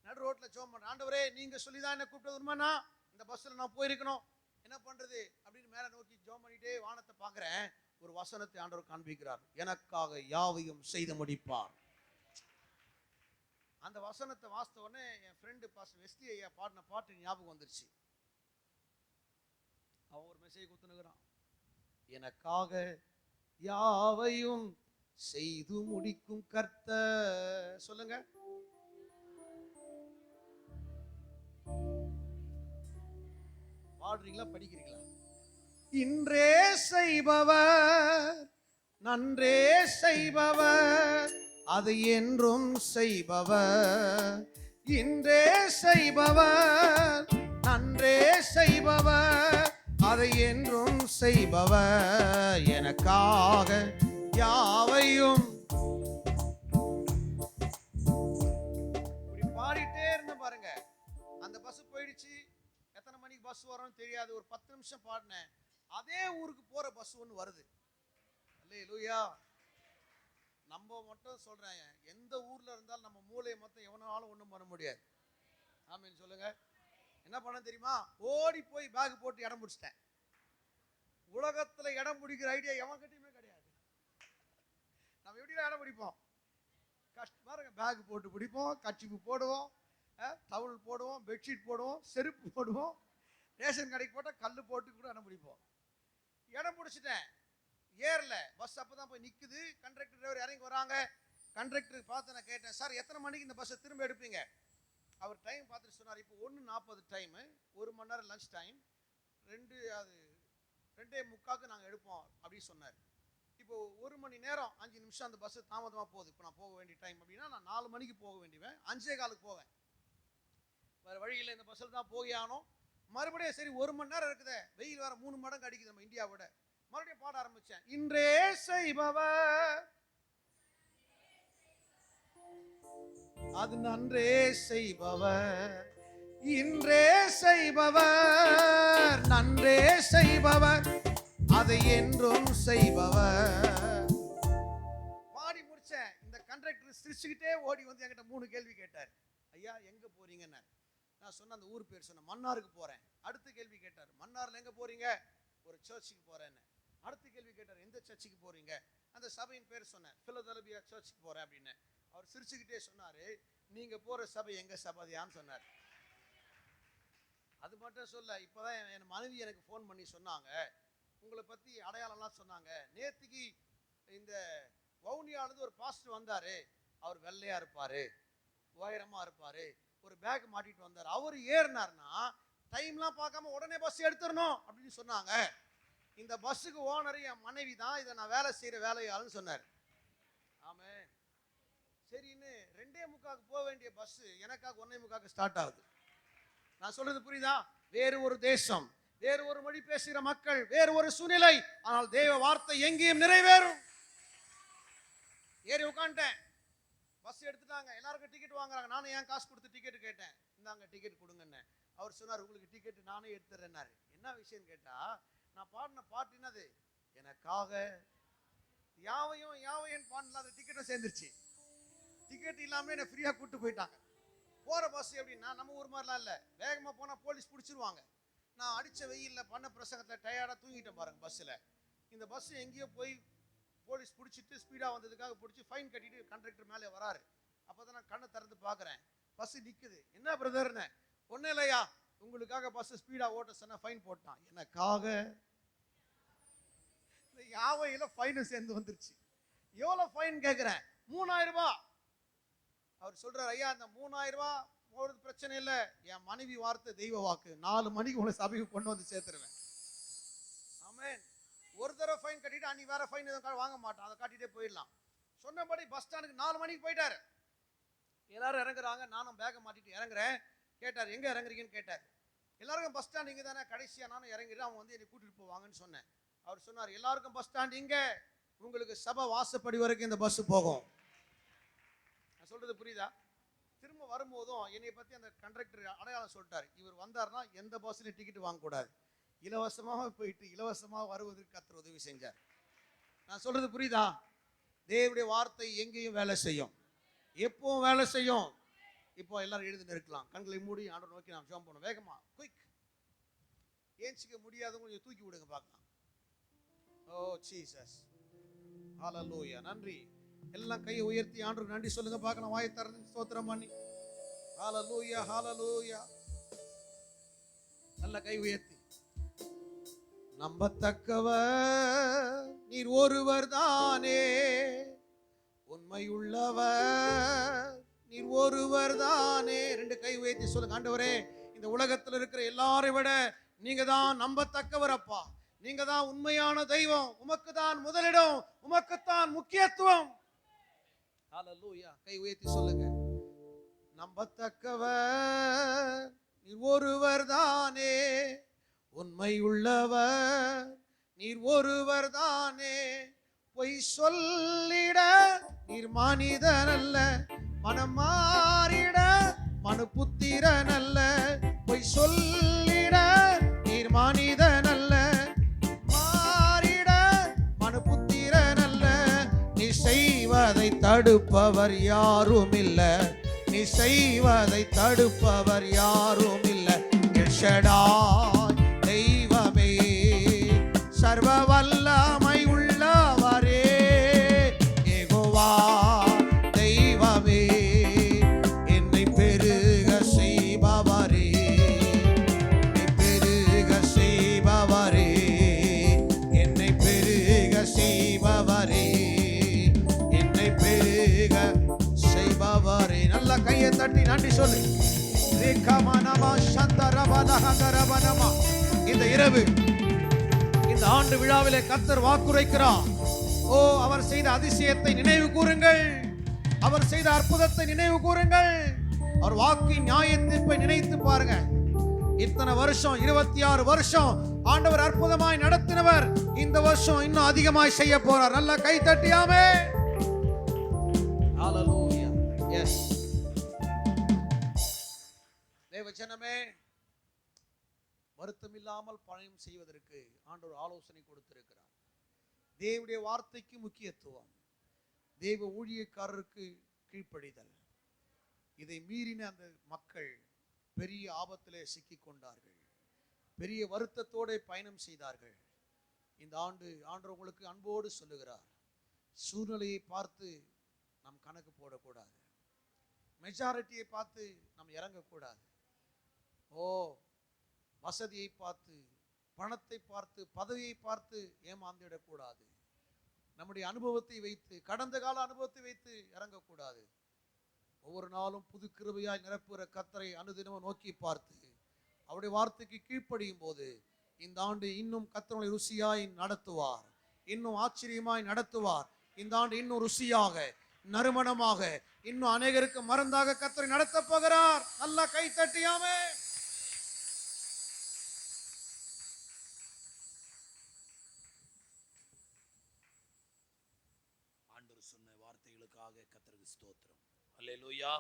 நடு ரோட்டில் ஜோம் பண்ணுறேன், ஆண்டவரே நீங்கள் சொல்லி தான் என்ன கூப்பிட்டது உண்மைனா இந்த பஸ்ஸில் நான் போயிருக்கணும், என்ன பண்ணுறது அப்படின்னு மேலே நோக்கி ஜோம் பண்ணிட்டே வானத்தை பார்க்குறேன். ஒரு வசனத்தை ஆண்டவர் காண்பிக்கிறார், எனக்காக யாவையும் செய்து முடிப்பார். அந்த வசனத்தை வாசித்த உடனே என் ஃப்ரெண்டு பாஸ்டர் வெஸ்டி ஐயா பாடின பாட்டு ஞாபகம் வந்துருச்சு. அவன் ஒரு மெசேஜ் கொடுத்துனுக்குறான், எனக்காக யாவையும் செய்து முடிக்கும் கர்த்தர். சொல்லுங்க, பாடுறீங்களா படிக்கிறீங்களா? இன்றே செய்பவர் நன்றே செய்பவர், அது என்றும் செய்பவர். இன்றே செய்பவர் நன்றே செய்பவர், அதை என்றும் செய்பவர். எனக்காக யாவையும். இப்படி பாடிட்டே இருந்து பாருங்க. அந்த பஸ் போயிடுச்சு. எத்தனை மணிக்கு பஸ் வரும்னு தெரியாது. ஒரு 10 நிமிஷம் பாடினேன். அதே ஊருக்கு போற பஸ் ஒன்று வருது. அல்லேலூயா. நம்ம மட்டும் சொல்றேன், எந்த ஊர்ல இருந்தாலும் நம்ம மூளையை மொத்தம் எவனாலும் ஒன்றும் பண்ண முடியாது. ஆமீன் சொல்லுங்க. என்ன பண்ண தெரியுமா? ஓடி போய் பேக் போட்டு இடம் பிடிச்சிட்டேன். உலகத்துல இடம் பிடிக்கிற ஐடியா எவன் கிட்டயுமே கிடையாது. நம்ம எப்படி இடம் பிடிப்போம்? பாருங்க, பேக் போட்டு பிடிப்போம், கச்சிப்பு போடுவோம், டவுல் போடுவோம், பெட்ஷீட் போடுவோம், செருப்பு போடுவோம், ரேஷன் கடைக்கு போட்டால் கல் போட்டு கூட இடம் பிடிப்போம். இடம் பிடிச்சிட்டேன், ஏறல. பஸ் அப்பதான் போய் நிக்குது. கண்டக்டர் டிரைவர் இறங்கி வராங்க. கண்டக்டர் பார்த்து நான் கேட்டேன், சார் எத்தனை மணிக்கு இந்த பஸ்ஸை திரும்ப எடுப்பீங்க? அவர் டைம் பார்த்துட்டு சொன்னார், இப்போ 1:40 டைமு, 1 மணி நேரம் லஞ்ச் டைம், 2:45 நாங்கள் எடுப்போம் அப்படின்னு சொன்னார். இப்போ 1 மணி நேரம் 5 நிமிஷம் அந்த பஸ்ஸு தாமதமாக போகுது. இப்போ நான் போக வேண்டிய டைம் அப்படின்னா நான் 4 மணிக்கு போக வேண்டியவன் 5:15 போவேன். வேறு வழியில் இந்த பஸ்ஸில் தான் போய் ஆகணும். மறுபடியும் சரி 1 மணி நேரம் இருக்குதே, வெயில் வேறு 3 மடங்கு அடிக்குது நம்ம இந்தியாவோட. மறுபடியும் பாட ஆரம்பிச்சேன், இன்றே செய்பவர் அது நன்றே செய்பவர், இன்றே செய்பவர் நன்றே செய்பவர், அதை என்றும் செய்பவர். பாடி முடிச்சேன். இந்த கண்டக்டர் சிரிச்சுக்கிட்டே ஓடி வந்து என்கிட்ட 3 கேள்வி கேட்டார். ஐயா எங்க போறீங்கன்னு நான் சொன்ன, அந்த ஊர் பேர் சொன்னேன், மன்னாருக்கு போறேன். அடுத்த கேள்வி கேட்டார், மன்னார்ல எங்க போறீங்க? ஒரு சர்ச்சுக்கு போறேன்னு. அடுத்த கேள்வி கேட்டார், எந்த சர்ச்சுக்கு போறீங்க? அந்த சபையின் பேர் சொன்னேன், பிலதெல்பியா சர்ச்சுக்கு போறேன் அப்படின்னு. அவர் சிரிச்சுக்கிட்டே சொன்னாரு, நீங்க போற சபை எங்க சபையான்னு சொன்னார். அது மட்டும் சொல்ல, இப்பதான் என் மனைவி எனக்கு ஃபோன் பண்ணி சொன்னாங்க, உங்களை பத்தி அடையாளம்லாம் சொன்னாங்க. நேத்துக்கு இந்த வவுனியாலேருந்து ஒரு பாஸ்டர் வந்தாரு, அவர் வெள்ளையா இருப்பாரு, உயரமா இருப்பாரு, ஒரு பேக் மாட்டிட்டு வந்தார். அவர் ஏறினார்னா டைம்லாம் பார்க்காம உடனே பஸ் எடுத்துடணும் அப்படின்னு சொன்னாங்க. இந்த பஸ்ஸுக்கு ஓனர் என் மனைவி தான், இதை நான் வேலை செய்யற வேலையாளுன்னு சொன்னார். ஆமே சரின்னு 2:45 போக வேண்டிய பஸ் எனக்காக 1:45 ஸ்டார்ட் ஆகுது. நான் சொல்றது புரியுதா? வேறு ஒரு தேசம், வேறு ஒரு மொழி பேசுகிற மக்கள், வேறு ஒரு சூழ்நிலை, ஆனால் தேவ வார்த்தை எங்கேயும் நிறைவேறும். ஏறி உட்காந்துட்டேன். பஸ் எடுத்துட்டாங்க, எல்லாருக்கும் டிக்கெட் வாங்குறாங்க. நானும் என் காசு கொடுத்து டிக்கெட் கேட்டேன். இந்தாங்க டிக்கெட் கொடுங்கன்னு. அவர் சொன்னார், உங்களுக்கு டிக்கெட் நானே எடுத்துறேன்னாரு. என்ன விஷயம் கேட்டா, நான் பாடின பாட்டு என்னது? எனக்காக யாவையும் யாவையும் பாடல. அந்த டிக்கெட்டும் சேர்ந்துருச்சு. டிக்கெட் இல்லாம என்ன ஃப்ரீயா கூட்டு போயிட்டாங்க. போற பஸ் எப்படின்னா நம்ம ஊர் மாதிரிலாம் இல்லை, வேகமா போனா போலீஸ் பிடிச்சிருவாங்க. நான் அடிச்ச வெயில்ல பண்ண பிரசங்கத்துல டயர்டா தூங்கிட்டேன் பாருங்க பஸ்ஸில். இந்த பஸ் எங்கேயோ போய் போலீஸ் பிடிச்சிட்டு ஸ்பீடா வந்ததுக்காக பிடிச்சி ஃபைன் கட்டிட்டு கண்டக்டர் மேலே வராரு. அப்போதான் நான் கண்ணை திறந்து பார்க்குறேன், பஸ் நிற்குது. என்ன பிரதர்னு? ஒன்றும் இல்லையா, உங்களுக்காக பஸ் ஸ்பீடா ஓட்ட சொன்ன ஃபைன் போட்டான். எனக்காக இந்த யாவையில ஃபைனு சேர்ந்து வந்துருச்சு. எவ்வளோ ஃபைன் கேட்குறேன்? 3000 ரூபாய். அவர் சொல்றாரு, ஐயா இந்த 3000 ரூபாய் போறது பிரச்சனை இல்லை, என் மனைவி வார்த்தை தெய்வ வாக்கு, 4 மணிக்கு உங்களை சபைக்கு கொண்டு வந்து சேர்த்துருவேன். ஆமென். ஒரு தடவை ஃபைன் கட்டிட்டு அன்னைக்கு வேற ஃபைன் எதுவும் வாங்க மாட்டான், அதை காட்டிட்டே போயிடலாம். சொன்னபடி பஸ் ஸ்டாண்டுக்கு 4 மணிக்கு போயிட்டாரு. எல்லாரும் இறங்குறாங்க, நானும் பேக்கை மாட்டிட்டு இறங்குறேன். கேட்டார், எங்க இறங்குறீங்கன்னு கேட்டார். எல்லாருக்கும் பஸ் ஸ்டாண்ட் இங்கே தானே, கடைசியா நானும் இறங்கிட்டு அவங்க வந்து என்னை கூட்டிட்டு போவாங்கன்னு சொன்னேன். அவர் சொன்னார், எல்லாருக்கும் பஸ் ஸ்டாண்ட் இங்க, உங்களுக்கு சபை வாசப்படி வரைக்கும் இந்த பஸ் போகும். நான் சொல்றது புரியுதா? திரும்ப வரும்போதும் என்னை பத்தி அந்த கண்டக்டர் அடையாளம் சொல்லிட்டாரு, இவர் வந்தார்னா எந்த பஸ்லையும் டிக்கெட் வாங்கக்கூடாது, இலவசமாக போயிட்டு இலவசமாக வருவதற்கு கர்த்தர் உதவி செஞ்சார். நான் சொல்றது புரியுதா? தேவனுடைய வார்த்தை எங்கேயும் வேலை செய்யும், எப்பவும் வேலை செய்யும். இப்போ எல்லாரும் எழுந்து நிற்கலாம், கண்களை மூடி ஆண்டவரை நோக்கி நாம் ஜெபம் பண்ணுவோம். வேகமா குயிக், ஏஞ்சிக்க முடியாதவங்க கொஞ்சம் தூக்கி விடுங்க பார்க்கலாம். ஓ ஜீசஸ், ஹல்லேலூயா. நன்றி. எல்லாம் கையை உயர்த்தி ஆண்டவருக்கு நன்றி சொல்லுங்க பார்க்கலாம். வாயை திறந்து ஸ்தோத்திரம் பண்ணி ஹல்லேலூயா ஹல்லேலூயா. நல்ல கை உயர்த்தி. நம்பத்தக்கவர் நீர் ஒருவர் தானே, உண்மையுள்ளவர் நீர் ஒருவர் தானே. 2 கை உயர்த்தி சொல்லுங்க, ஆண்டவரே இந்த உலகத்தில் இருக்கிற எல்லாரை விட நீங்க தான் நம்பத்தக்கவர் அப்பா, நீங்க தான் உண்மையான தெய்வம், உமக்கு தான் முதலிடம், உமக்குத்தான் முக்கியத்துவம். ஹல்லேலூயா. கை உயர்த்தி சொல்லுங்க, நம்பத்தக்கவர் நீர் ஒருவர் தானே, உண்மையுள்ளவர் நீர் ஒருவர் தானே. பொய் சொல்லிட நீர் மனிதன் அல்ல, மனம் மாறிட மனு புத்திரன் அல்ல. பொய் சொல்லிட நீர் மனிதன் அல்ல, மாறிட மனு புத்திரன் அல்ல. நீ செய்வதை தடுப்பவர் யாரும் இல்ல, நீ செய்வதை தடுப்பவர் யாரும் இல்ல. எல் ஷடாய் தெய்வமே, சர்வ வல்லமை உள்ளவரே, யெகோவா தெய்வமே, என்னை பெருக செய்பவரே, என்னை பெருக செய்பவரே, என்னை பெருக செய்பவரே, என்னை பெருக செய்பவரே. நல்ல கையை தட்டி நன்றி சொல்லு. இந்த இரவு இந்த ஆண்டு விழாவிலே கர்த்தர் வாக்குரைக்கிறார். ஓ, அவர் செய்த அதிசயத்தை நினைவு கூறுங்கள், அவர் செய்த அற்புதத்தை நினைவு கூறுங்கள், அவர் வாக்கின் நியாய தீர்ப்பை நினைத்து பாருங்க. இத்தனை வருஷம் 26 வருஷம் ஆண்டவர் அற்புதமாய் நடத்தினவர், இந்த வருஷம் இன்னும் அதிகமாய் செய்ய போறார். நல்ல கை தட்டியாமே. ஹல்லேலூயா. எஸ் தேவஜனமே, வருத்தம் இல்லாமல் பயணம் செய்வதற்கு ஆண்டவர் ஆலோசனை கொடுத்திருக்கிறார். தேவனுடைய வார்த்தைக்கு முக்கியத்துவம், தேவ ஊழியக்காரருக்கு கீழ்ப்படிதல். இதை மீறின அந்த மக்கள் பெரிய ஆபத்திலே சிக்கிக் கொண்டார்கள், பெரிய வருத்தத்தோடு பயணம் செய்தார்கள். இந்த ஆண்டு ஆண்டவர் உங்களுக்கு அன்போடு சொல்லுகிறார், சூழ்நிலையை பார்த்து நாம் கணக்கு போடக்கூடாது, மெஜாரிட்டியை பார்த்து நாம் இறங்கக்கூடாது. ஓ, வசதியை பார்த்து, பணத்தை பார்த்து, பதவியை பார்த்து ஏமாந்துவிடக்கூடாது. நம்முடைய அனுபவத்தை வைத்து, கடந்த கால அனுபவத்தை வைத்து இறங்கக்கூடாது. ஒவ்வொரு நாளும் புது கிருபையாய் நிரப்புகிற கர்த்தரை அனுதினமும் நோக்கி பார்த்து அவருடைய வார்த்தைக்கு கீழ்ப்படியும் போது இந்த ஆண்டு இன்னும் கர்த்தரை ருசியாய் நடத்துவார், இன்னும் ஆச்சரியமாய் நடத்துவார். இந்த ஆண்டு இன்னும் ருசியாக, நறுமணமாக, இன்னும் அநேகருக்கு மருந்தாக கர்த்தரை நடத்த போகிறார். நல்லா கை தட்டியாமே. ஆண்டவர் சொன்ன வார்த்தைகளுக்காக கர்த்தருக்கு ஸ்தோத்திரம். அல்லேலூயா.